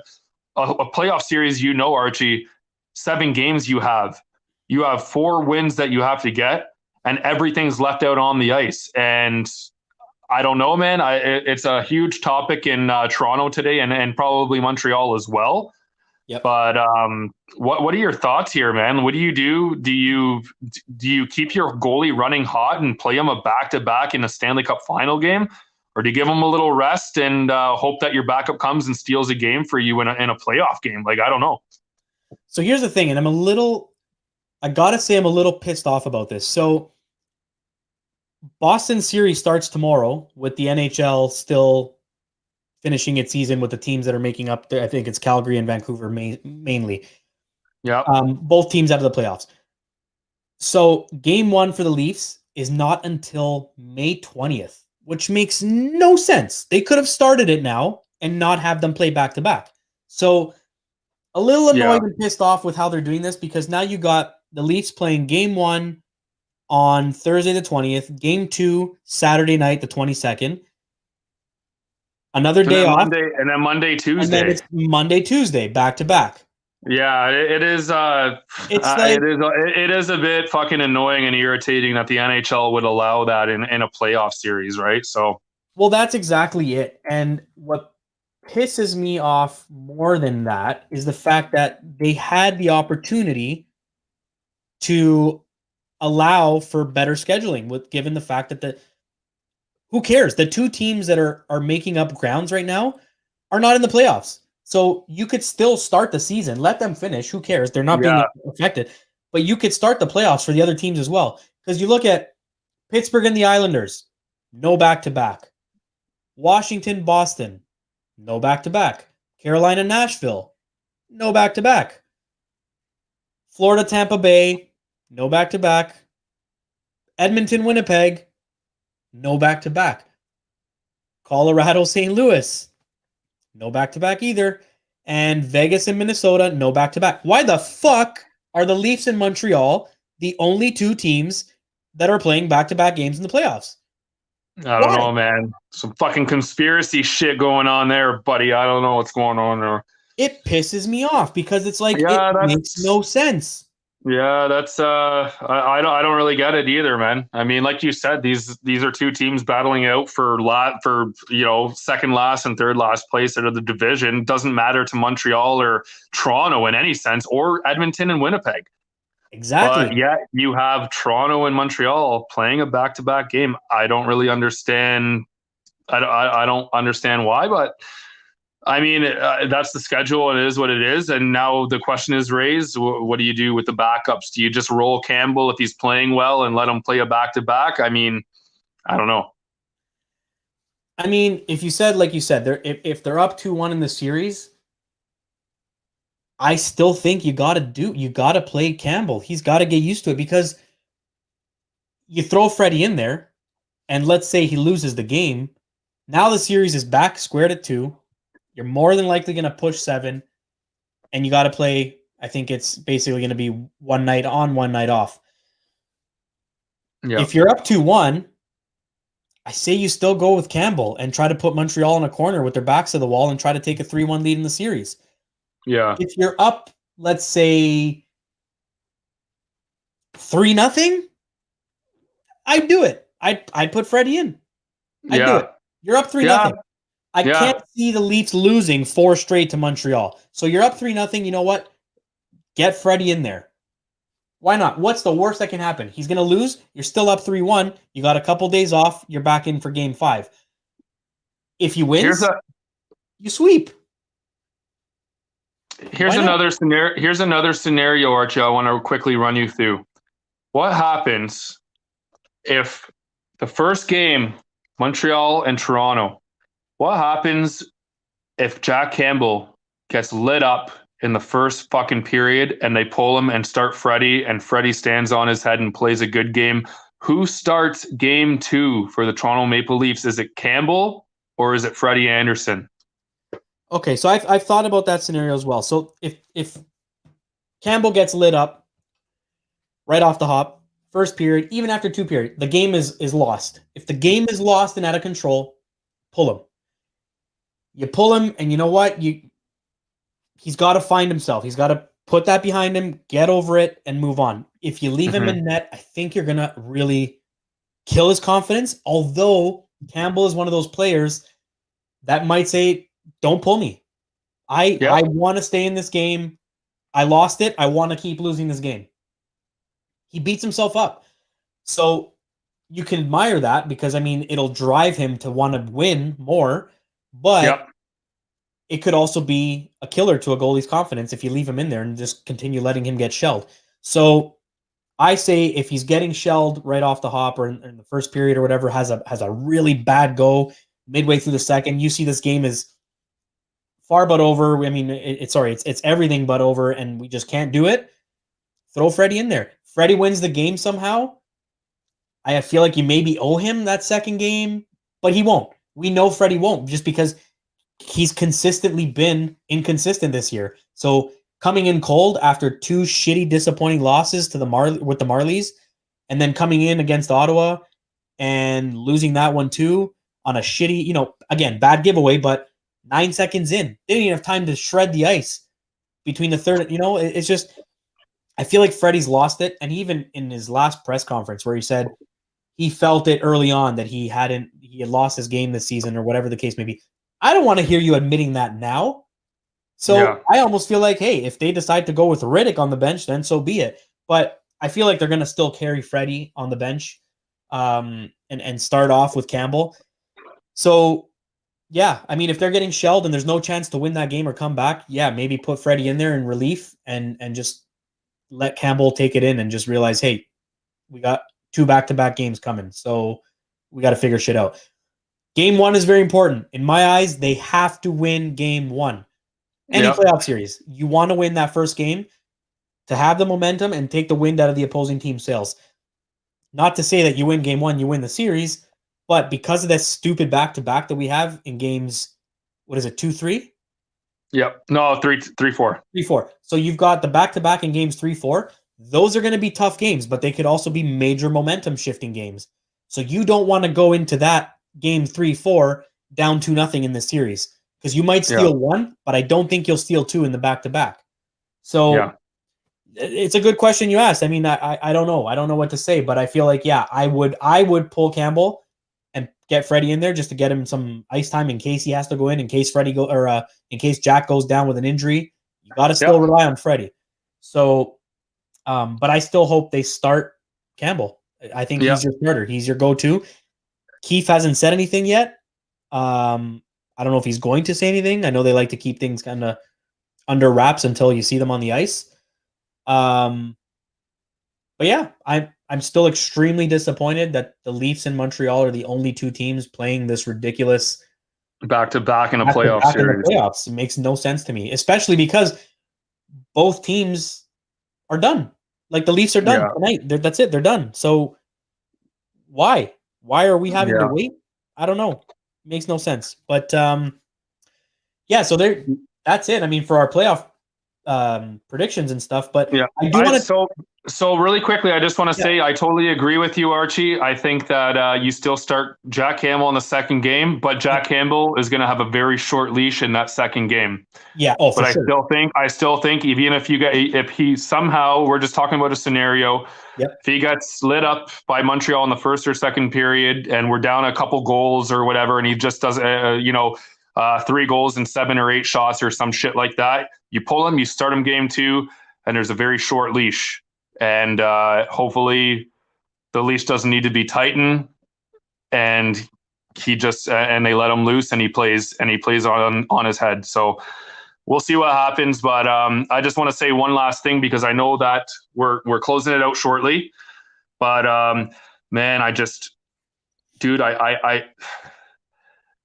a playoff series, Archie, 7 games you have. You have 4 wins that you have to get, and everything's left out on the ice. And I don't know, man. It's a huge topic in Toronto today, and probably Montreal as well. Yep. But what are your thoughts here, man? What do you do? Do you keep your goalie running hot and play him a back-to-back in a Stanley Cup final game? Or do you give him a little rest and hope that your backup comes and steals a game for you in a playoff game? Like, I don't know. So here's the thing, and I got to say I'm a little pissed off about this. So Boston series starts tomorrow, with the NHL still finishing its season with the teams that are making up. I think it's Calgary and Vancouver mainly. Yeah. Both teams out of the playoffs. So game 1 for the Leafs is not until May 20th, which makes no sense. They could have started it now and not have them play back to back. So a little annoyed and pissed off with how they're doing this, because now you got the Leafs playing game 1 on Thursday the 20th, game 2 Saturday night the 22nd. Another day off, and then Monday, Tuesday, and then it's Monday, Tuesday, back to back. Yeah, it is. It is a bit fucking annoying and irritating that the NHL would allow that in a playoff series, right? So, well, that's exactly it. And what pisses me off more than that is the fact that they had the opportunity to allow for better scheduling, given the fact that who cares? The 2 teams that are making up grounds right now are not in the playoffs. So you could still start the season. Let them finish. Who cares? They're not being affected. But you could start the playoffs for the other teams as well. Because you look at Pittsburgh and the Islanders, no back-to-back. Washington, Boston, no back-to-back. Carolina, Nashville, no back-to-back. Florida, Tampa Bay, no back-to-back. Edmonton, Winnipeg, no back-to-back. Colorado, St. Louis, no back-to-back either. And Vegas and Minnesota, no back-to-back. Why the fuck are the Leafs and Montreal the only two teams that are playing back-to-back games in the playoffs? I don't know, man. Some fucking conspiracy shit going on there, buddy. I don't know what's going on there. It pisses me off because it's like Yeah, it makes no sense. Yeah, that's I don't really get it either, man. I mean, like you said, these are two teams battling out for second last and third last place out of the division. Doesn't matter to Montreal or Toronto in any sense, or Edmonton and Winnipeg. Exactly. But yeah, you have Toronto and Montreal playing a back-to-back game. I don't really understand. I don't understand why, but I mean, that's the schedule. It is what it is. And now the question is raised. What do you do with the backups? Do you just roll Campbell if he's playing well and let him play a back-to-back? I mean, I don't know. I mean, if you said, like you said, if they're up 2-1 in the series, I still think you got to play Campbell. He's got to get used to it because you throw Freddie in there and let's say he loses the game. Now the series is back squared at 2. You're more than likely going to push 7, and you got to play. I think it's basically going to be one night on, one night off. Yeah. If you're up 2-1, I say you still go with Campbell and try to put Montreal in a corner with their backs to the wall and try to take a 3-1 lead in the series. Yeah. If you're up, let's say 3-0, I'd do it. I'd put Freddie in. I'd do it. You're up 3-0. I can't see the Leafs losing 4 straight to Montreal. So you're up 3-0. You know what? Get Freddie in there. Why not? What's the worst that can happen? He's going to lose. You're still up 3-1. You got a couple days off. You're back in for game 5. If he wins, you sweep. Here's another scenario, Archie, I want to quickly run you through. What happens if the first game, Montreal and Toronto, what happens if Jack Campbell gets lit up in the first fucking period and they pull him and start Freddie and Freddie stands on his head and plays a good game? Who starts game 2 for the Toronto Maple Leafs? Is it Campbell or is it Freddie Anderson? Okay, so I've thought about that scenario as well. So if Campbell gets lit up right off the hop, first period, even after 2 periods, the game is lost. If the game is lost and out of control, pull him. You pull him, and you know what? He's got to find himself. He's got to put that behind him, get over it, and move on. If you leave him in net, I think you're going to really kill his confidence, although Campbell is one of those players that might say, don't pull me. I want to stay in this game. I lost it. I want to keep losing this game. He beats himself up. So you can admire that because, I mean, it'll drive him to want to win more, but it could also be a killer to a goalie's confidence if you leave him in there and just continue letting him get shelled. So I say if he's getting shelled right off the hop or in the first period or whatever, has a really bad go midway through the second, you see this game is far but over. I mean, it's everything but over, and we just can't do it. Throw Freddie in there. Freddie wins the game somehow. I feel like you maybe owe him that second game, but he won't. We know Freddie won't just because he's consistently been inconsistent this year. So coming in cold after 2 shitty, disappointing losses to the Marlies, and then coming in against Ottawa and losing that one too on a shitty, again, bad giveaway, but 9 seconds in, they didn't even have time to shred the ice between the third. It's just, I feel like Freddie's lost it. And even in his last press conference where he said he felt it early on that he had lost his game this season or whatever the case may be. I don't want to hear you admitting that now. So I almost feel like, hey, if they decide to go with Riddick on the bench, then so be it. But I feel like they're going to still carry Freddie on the bench and start off with Campbell. So, yeah, I mean, if they're getting shelled and there's no chance to win that game or come back, maybe put Freddie in there in relief and just let Campbell take it in and just realize, hey, we got 2 back-to-back games coming, so we got to figure shit out. Game 1 is very important. In my eyes, they have to win game 1. Any playoff series, you want to win that first game to have the momentum and take the wind out of the opposing team's sails. Not to say that you win game 1, you win the series, but because of that stupid back-to-back that we have in games, what is it, 2-3? Yep. No, 3-4. 3-4. So you've got the back-to-back in games 3-4. Those are going to be tough games, but they could also be major momentum shifting games. So you don't want to go into that game 3-4 down 2-0 in this series, because you might steal one, but I don't think you'll steal two in the back-to-back. So it's a good question you asked. I mean, I don't know. I don't know what to say, but I feel like, I would pull Campbell and get Freddie in there just to get him some ice time in case he has to go in case in case Jack goes down with an injury. You got to still rely on Freddie. So, but I still hope they start Campbell. I think he's your starter. He's your go-to. Keefe hasn't said anything yet. I don't know if he's going to say anything. I know they like to keep things kind of under wraps until you see them on the ice. But yeah, I'm still extremely disappointed that the Leafs and Montreal are the only two teams playing this ridiculous back-to-back in a playoff series. In the playoffs. It makes no sense to me, especially because both teams are done. Like, the Leafs are done tonight. That's it. They're done. So why are we having to wait? I don't know. It makes no sense. But so that's it. I mean, for our playoff predictions and stuff, but I do want to. So really quickly, I just want to say I totally agree with you, Archie. I think that you still start Jack Campbell in the second game, but Jack Campbell is going to have a very short leash in that second game. Yeah, but I still think even if he somehow, we're just talking about a scenario. Yep. If he gets lit up by Montreal in the first or second period, and we're down a couple goals or whatever, and he just does 3 goals and 7 or 8 shots or some shit like that, you pull him, you start him game 2, and there's a very short leash. And hopefully the leash doesn't need to be tightened, and he just and they let him loose, and he plays on his head. So we'll see what happens. But I just want to say one last thing, because I know that we're closing it out shortly. But man, I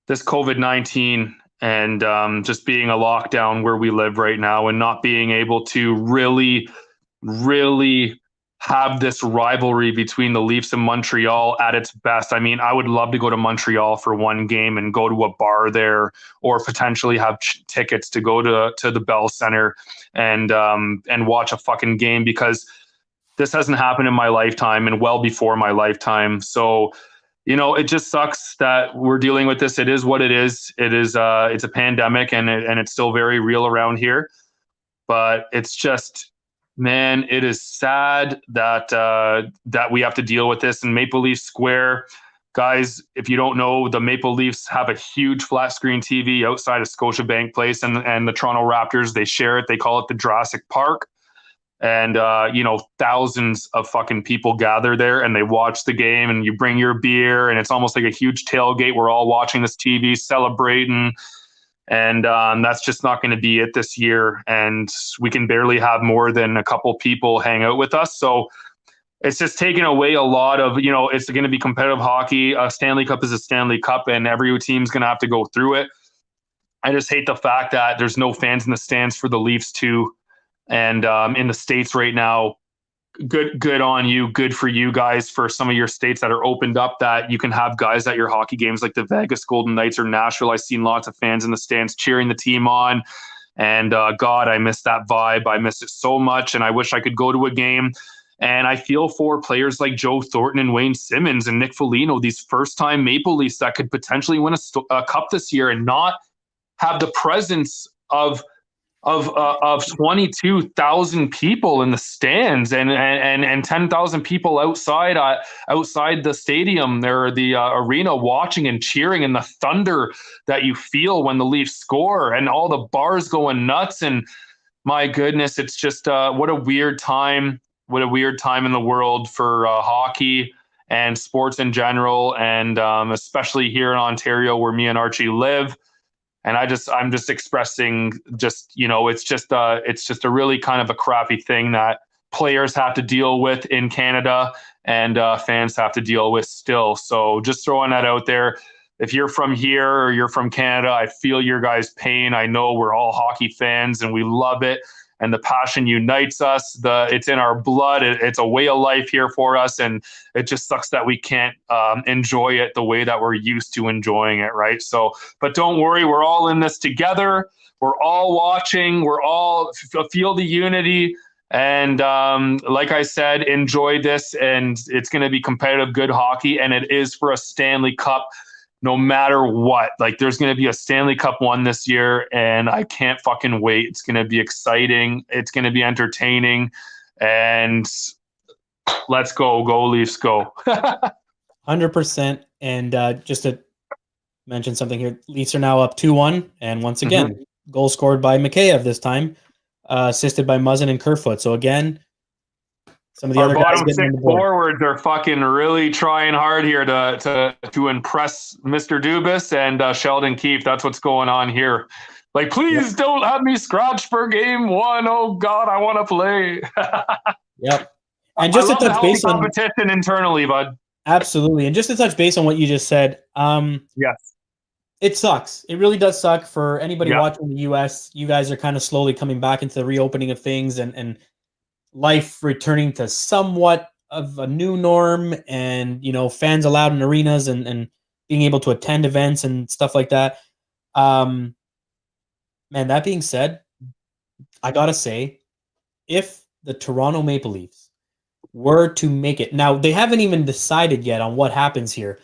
this COVID-19 and just being a lockdown where we live right now, and not being able to really have this rivalry between the Leafs and Montreal at its best. I mean, I would love to go to Montreal for one game and go to a bar there, or potentially have tickets to go to the Bell Center and watch a fucking game, because this hasn't happened in my lifetime and well before my lifetime. So, it just sucks that we're dealing with this. It is what it is. It's a pandemic, and it's still very real around here. But it's just, man, it is sad that we have to deal with this. And Maple Leaf Square, guys, if you don't know, the Maple Leafs have a huge flat screen TV outside of Scotiabank Place, and the Toronto Raptors, they share it. They call it the Jurassic Park. And, thousands of fucking people gather there, and they watch the game, and you bring your beer, and it's almost like a huge tailgate. We're all watching this TV, celebrating. And that's just not going to be it this year. And we can barely have more than a couple people hang out with us. So it's just taking away a lot of, it's going to be competitive hockey. A Stanley Cup is a Stanley Cup, and every team's going to have to go through it. I just hate the fact that there's no fans in the stands for the Leafs too. And in the States right now, good on you. Good for you guys, for some of your states that are opened up, that you can have guys at your hockey games, like the Vegas Golden Knights or Nashville. I've seen lots of fans in the stands cheering the team on. And God, I miss that vibe. I miss it so much. And I wish I could go to a game. And I feel for players like Joe Thornton and Wayne Simmons and Nick Foligno, these first-time Maple Leafs that could potentially win a cup this year, and not have the presence of 22,000 people in the stands and 10,000 people outside the stadium or the arena watching and cheering, and the thunder that you feel when the Leafs score, and all the bars going nuts. And my goodness, it's just what a weird time. What a weird time in the world for hockey and sports in general, and especially here in Ontario, where me and Archie live. And I'm just expressing it's just a really kind of a crappy thing that players have to deal with in Canada, and fans have to deal with still. So just throwing that out there. If you're from here or you're from Canada, I feel your guys' pain. I know we're all hockey fans and we love it. and the passion unites us. It's in our blood. It's a way of life here for us, and it just sucks that we can't enjoy it the way that we're used to enjoying it, right? So, but don't worry, we're all in this together. We're all watching. We're all feel the unity. And like I said, enjoy this. And it's going to be competitive, good hockey. And it is for a Stanley Cup no matter what. Like, there's going to be a Stanley Cup one this year. And I can't fucking wait. It's going to be exciting. It's going to be entertaining. And let's go. Go Leafs, go. 100%. And just to mention something here, Leafs are now up 2-1. And once again, goal scored by Mikheyev this time, assisted by Muzzin and Kerfoot. So again, some of the Our other guys bottom getting on six the board. forwards are fucking really trying hard here to impress Mr. Dubas and Sheldon Keefe. That's what's going on here. Like, please don't have me scratch for game one. Oh God, I want to play. Yep. And just to touch base on competition internally, bud. Absolutely. And just to touch base on what you just said, Yes. it sucks. It really does suck for anybody watching the US. You guys are kind of slowly coming back into the reopening of things and life returning to somewhat of a new norm, and, you know, fans allowed in arenas and being able to attend events and stuff like that. Man, that being said, I gotta say, if the Toronto Maple Leafs were to make it, now they haven't even decided yet on what happens here.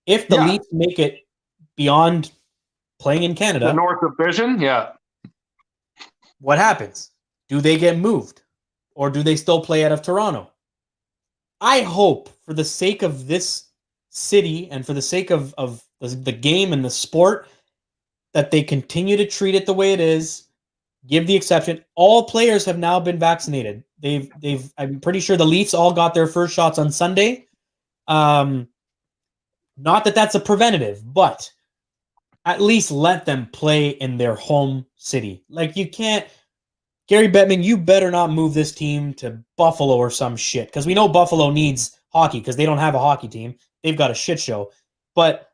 If the Leafs make it beyond playing in Canada, the North Division, what happens? Do they get moved? Or do they still play out of Toronto? I hope, for the sake of this city and for the sake of the game and the sport, that they continue to treat it the way it is. Give the exception. All players have now been vaccinated. I'm pretty sure the Leafs all got their first shots on Sunday. Not that that's a preventative, but at least let them play in their home city. Like, you can't, Gary Bettman, you better not move this team to Buffalo or some shit, because we know Buffalo needs hockey because they don't have a hockey team. They've got a shit show. But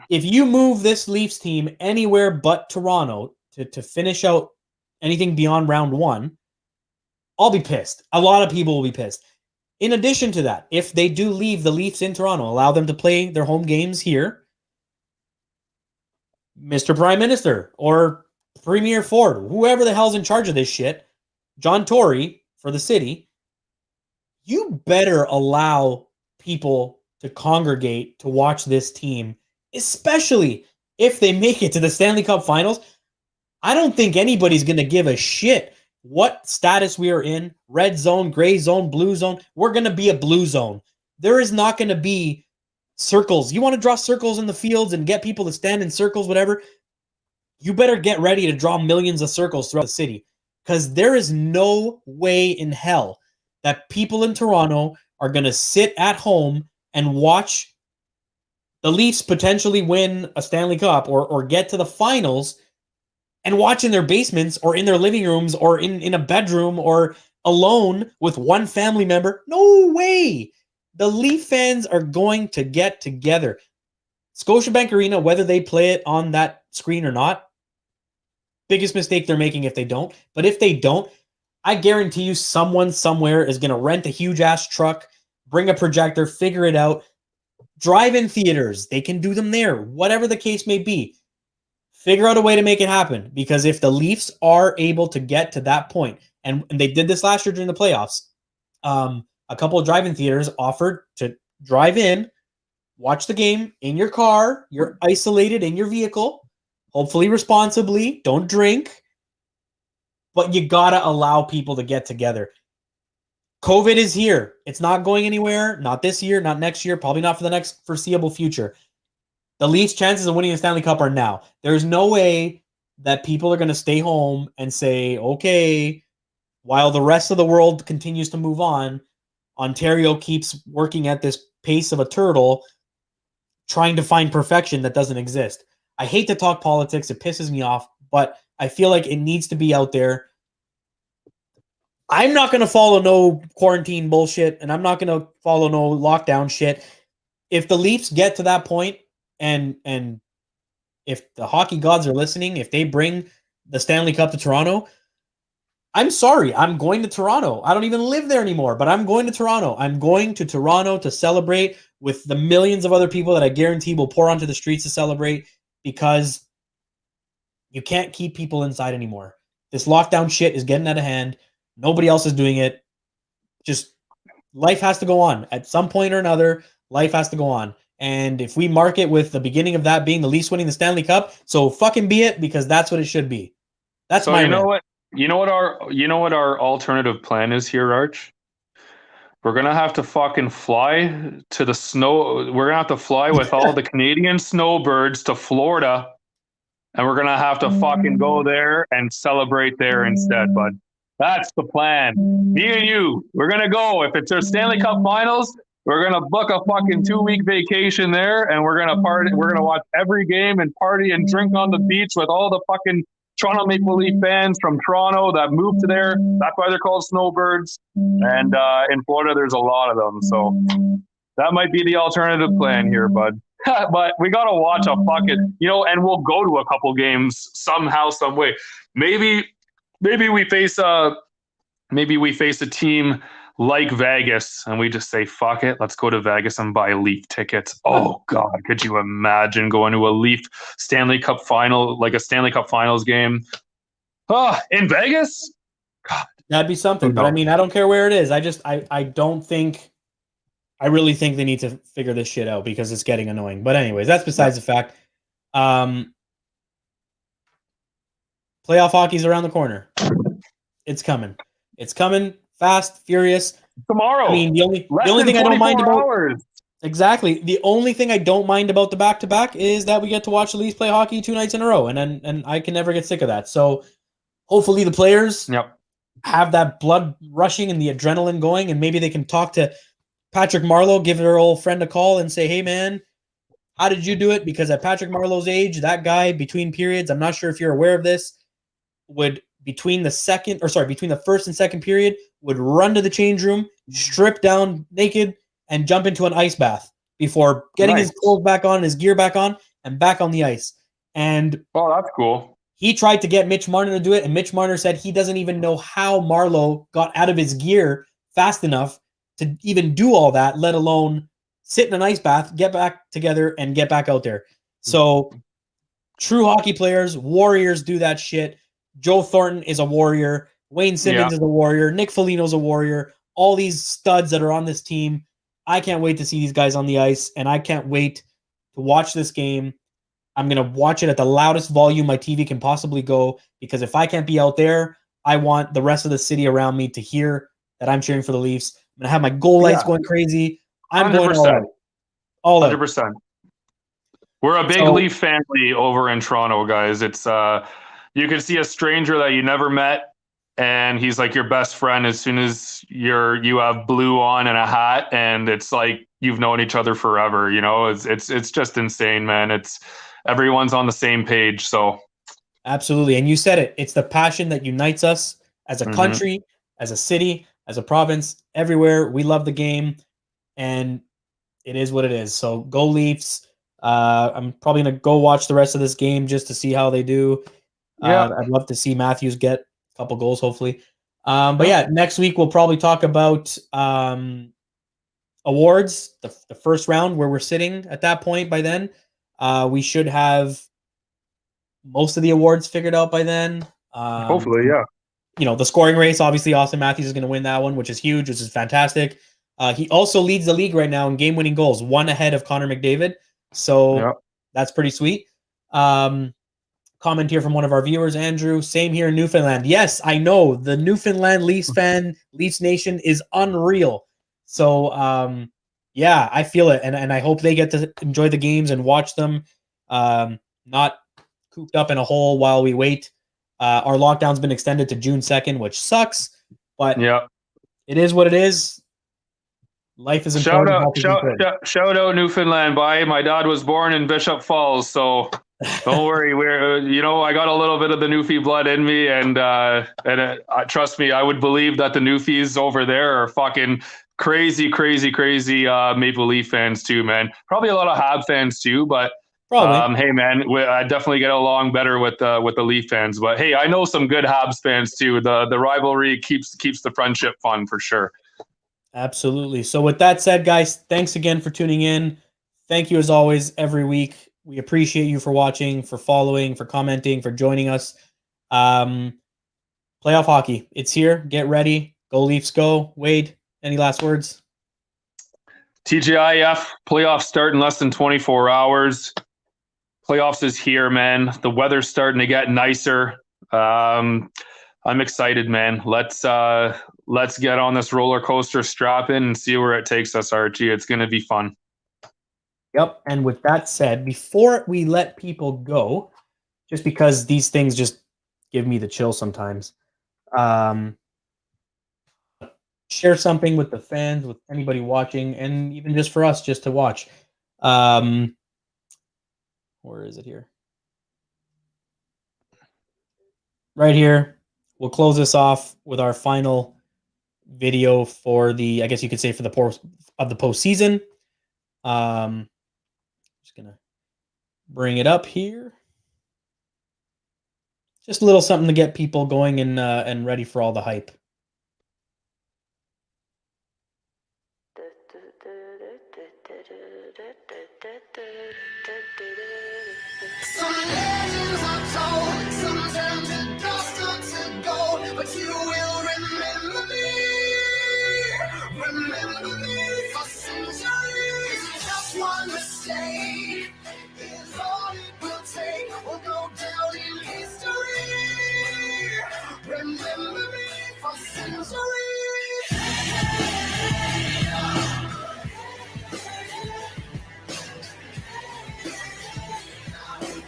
if you move this Leafs team anywhere but Toronto to finish out anything beyond round one, I'll be pissed. A lot of people will be pissed. In addition to that, if they do leave the Leafs in Toronto, allow them to play their home games here, Mr. Prime Minister or Premier Ford, whoever the hell's in charge of this shit, John Tory for the city, you better allow people to congregate to watch this team, especially if they make it to the Stanley Cup Finals. I don't think anybody's going to give a shit what status we are in, red zone, gray zone, blue zone. We're going to be a blue zone. There is not going to be circles. You want to draw circles in the fields and get people to stand in circles, whatever, you better get ready to draw millions of circles throughout the city, because there is no way in hell that people in Toronto are going to sit at home and watch the Leafs potentially win a Stanley Cup or get to the finals and watch in their basements or in their living rooms or in a bedroom or alone with one family member. No way. The Leaf fans are going to get together. Scotiabank Arena, whether they play it on that screen or not, biggest mistake they're making if they don't. But if they don't, I guarantee you someone somewhere is going to rent a huge-ass truck, bring a projector, figure it out. Drive-in theaters, they can do them there. Whatever the case may be, figure out a way to make it happen. Because if the Leafs are able to get to that point, and they did this last year during the playoffs, a couple of drive-in theaters offered to drive in, watch the game in your car. You're isolated in your vehicle, hopefully responsibly. Don't drink. But you got to allow people to get together. COVID is here. It's not going anywhere. Not this year, not next year, probably not for the next foreseeable future. The Leafs' chances of winning the Stanley Cup are now. There's no way that people are going to stay home and say, okay, while the rest of the world continues to move on, Ontario keeps working at this pace of a turtle, trying to find perfection that doesn't exist. I hate to talk politics. It pisses me off, but I feel like it needs to be out there. I'm not going to follow no quarantine bullshit, and I'm not going to follow no lockdown shit. If the Leafs get to that point, and if the hockey gods are listening, if they bring the Stanley Cup to Toronto, I'm sorry. I'm going to Toronto. I don't even live there anymore, but I'm going to Toronto. I'm going to Toronto to celebrate with the millions of other people that I guarantee will pour onto the streets to celebrate, because you can't keep people inside anymore. This lockdown shit is getting out of hand. Nobody else is doing it. Just life has to go on. At some point or another, life has to go on. And if we mark it with the beginning of that being the Leafs winning the Stanley Cup, so fucking be it, because that's what it should be. That's So my you know rant. what? You know what our alternative plan is here, Arch? We're gonna have to fucking fly to the snow. We're gonna have to fly with all the Canadian snowbirds to Florida, and we're gonna have to fucking go there and celebrate there instead, bud. That's the plan. Me and you, we're gonna go. If it's our Stanley Cup Finals, we're gonna book a fucking 2-week vacation there, and we're gonna party. We're gonna watch every game and party and drink on the beach with all the fucking Toronto Maple Leaf fans from Toronto that moved to there. That's why they're called snowbirds. And in Florida, there's a lot of them. So that might be the alternative plan here, bud. But we gotta watch a fucking, and we'll go to a couple games somehow, some way. Maybe we face a team like Vegas, and we just say, fuck it, let's go to Vegas and buy Leaf tickets. Oh God, could you imagine going to a Leaf Stanley Cup final, like a Stanley Cup Finals game? In Vegas? God. That'd be something. But I mean, I don't care where it is. I don't think, I really think they need to figure this shit out, because it's getting annoying. But anyways, that's besides the fact. Playoff hockey's around the corner. It's coming. It's coming fast, furious. Tomorrow. I mean, the only thing I don't mind about hours. Exactly. The only thing I don't mind about the back-to-back is that we get to watch the Leafs play hockey 2 nights in a row, and I can never get sick of that. So hopefully the players have that blood rushing and the adrenaline going, and maybe they can talk to Patrick Marleau, give their old friend a call and say, hey, man, how did you do it? Because at Patrick Marleau's age, that guy, between periods, I'm not sure if you're aware of this, would between the first and second period, would run to the change room, strip down naked, and jump into an ice bath before getting his clothes back on, his gear back on, and back on the ice. And that's cool. He tried to get Mitch Marner to do it, and Mitch Marner said he doesn't even know how Marleau got out of his gear fast enough to even do all that, let alone sit in an ice bath, get back together, and get back out there. So true hockey players, warriors, do that shit. Joe Thornton is a warrior. Wayne Simmons is a warrior. Nick Foligno's a warrior. All these studs that are on this team. I can't wait to see these guys on the ice, and I can't wait to watch this game. I'm going to watch it at the loudest volume my TV can possibly go, because if I can't be out there, I want the rest of the city around me to hear that I'm cheering for the Leafs. I'm going to have my goal lights going crazy. I'm 100%. Going all out. 100%. We're a big Leaf family over in Toronto, guys. It's you can see a stranger that you never met, and he's like your best friend as soon as you have blue on and a hat, and it's like you've known each other forever. It's just insane, man. It's everyone's on the same page. So absolutely, and you said it. It's the passion that unites us as a country, as a city, as a province, everywhere. We love the game, and it is what it is. So go Leafs. I'm probably going to go watch the rest of this game just to see how they do. I'd love to see Matthews get a couple goals, hopefully. But yeah, next week we'll probably talk about awards, the first round, where we're sitting at that point. By then, we should have most of the awards figured out by then. Hopefully, yeah. The scoring race, obviously, Austin Matthews is going to win that one, which is huge, which is fantastic. He also leads the league right now in game-winning goals, one ahead of Connor McDavid. So that's pretty sweet. Comment here from one of our viewers, Andrew. Same here in Newfoundland. Yes, I know. The Newfoundland Leafs Nation is unreal. So, I feel it. And I hope they get to enjoy the games and watch them, not cooped up in a hole while we wait. Our lockdown's been extended to June 2nd, which sucks. But it is what it is. Life is important. Shout out Newfoundland. My dad was born in Bishop Falls, so don't worry. We're I got a little bit of the Newfie blood in me, and trust me, I would believe that the Newfies over there are fucking crazy Maple Leaf fans too, man. Probably a lot of Hab fans too, but Probably. Hey man, I definitely get along better with the Leaf fans. But hey, I know some good Habs fans too. The rivalry keeps the friendship fun for sure. Absolutely. So with that said, guys, thanks again for tuning in. Thank you as always every week. We appreciate you for watching, for following, for commenting, for joining us. Playoff hockey. It's here. Get ready. Go Leafs go. Wade, any last words? TGIF playoffs start in less than 24 hours. Playoffs is here, man. The weather's starting to get nicer. I'm excited, man. Let's get on this roller coaster, strap in, and see where it takes us, Archie. It's going to be fun. Yep. And with that said, before we let people go, just because these things just give me the chill sometimes, share something with the fans, with anybody watching, and even just for us, just to watch. Where is it here? Right here. We'll close this off with our final video for the, I guess you could say, for the postseason. Just gonna bring it up here. Just a little something to get people going and ready for all the hype. Some legends are told, some turn to dust or to gold, but you will remember me. Remember me for centuries. Just one mistake is all it will take. We'll go down in history. Remember me for centuries.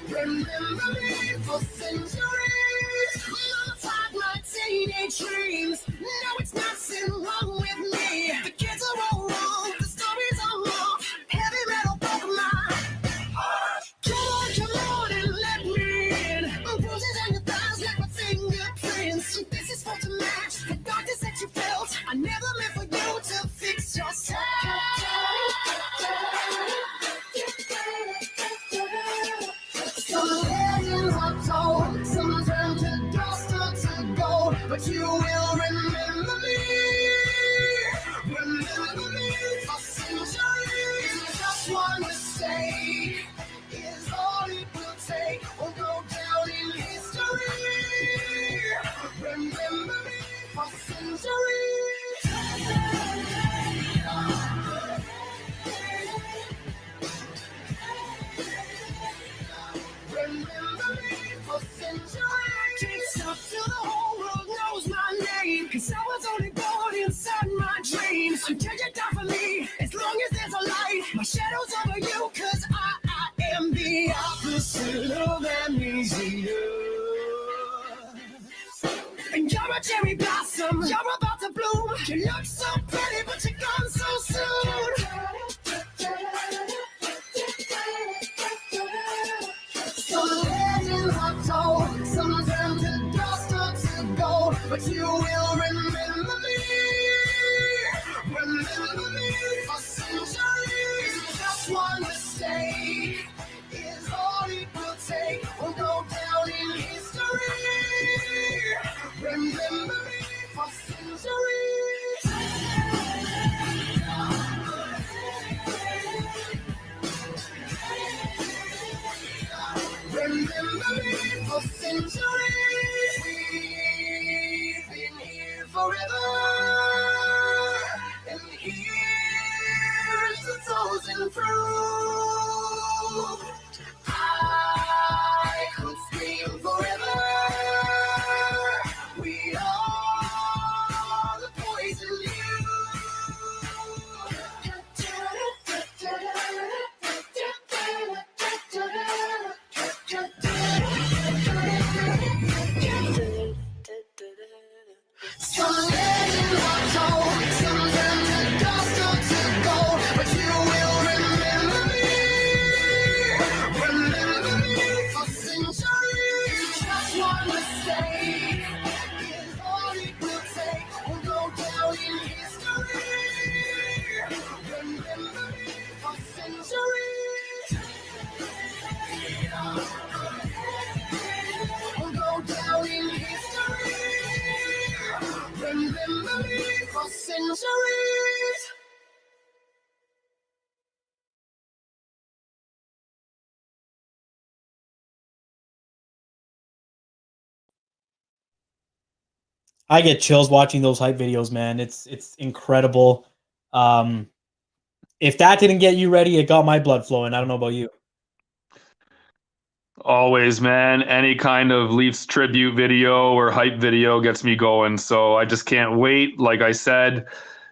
Remember me for centuries. Mama taught my teenage dreams. No, it's nothing wrong with me. The kids are all wrong. The stories are wrong. Heavy metal broke my heart. Come on, and let me in. Bruises on your thighs like my fingerprints. This is for to match the darkness that you felt. I never meant for you to fix yourself. Some legends are told, some turn to dust or to gold, but you will remember me. Remember me for centuries. Just one mistake is all it will take. We'll go down in history. Remember me for centuries. Remember me for centuries. Can't stop till the whole world knows my name. 'Cause I was only born inside my dreams. Until you die for me, as long as there's a light, my shadow's over you. 'Cause I am the opposite of amnesia. And you're a cherry blossom, you're about to bloom. You look so pretty, but you're gone so soon. Some legends are told, some turn to dust or to gold, but you will remember me. Remember me for centuries. Just one mistake is all it will take. We'll go down in history. Remember me for centuries. Remember me for centuries. We've been here forever, and here's the chosen fruit. I could scream forever. We are the poison Some legends are told, some turn to dust or to gold, but you will remember me. Remember me for centuries. Just one mistake is all it will take. We'll go down in history. Remember me for centuries. will go down in history. Remember me for centuries. I get chills watching those hype videos, man. It's incredible. If that didn't get you ready, it got my blood flowing. I don't know about you. Always, man. Any kind of Leafs tribute video or hype video gets me going. So I just can't wait. Like I said,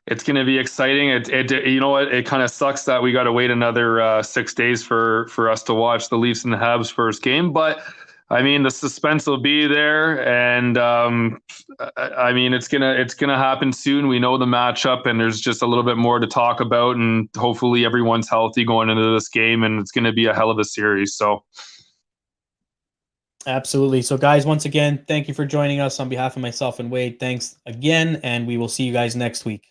it's going to be exciting. It you know what? It kind of sucks that we got to wait another 6 days for us to watch the Leafs and the Habs first game. But I mean, the suspense will be there, and I mean, it's gonna happen soon. We know the matchup, and there's just a little bit more to talk about, and hopefully everyone's healthy going into this game, and it's going to be a hell of a series. So. Absolutely. So, guys, once again, thank you for joining us on behalf of myself and Wade. Thanks again, and we will see you guys next week.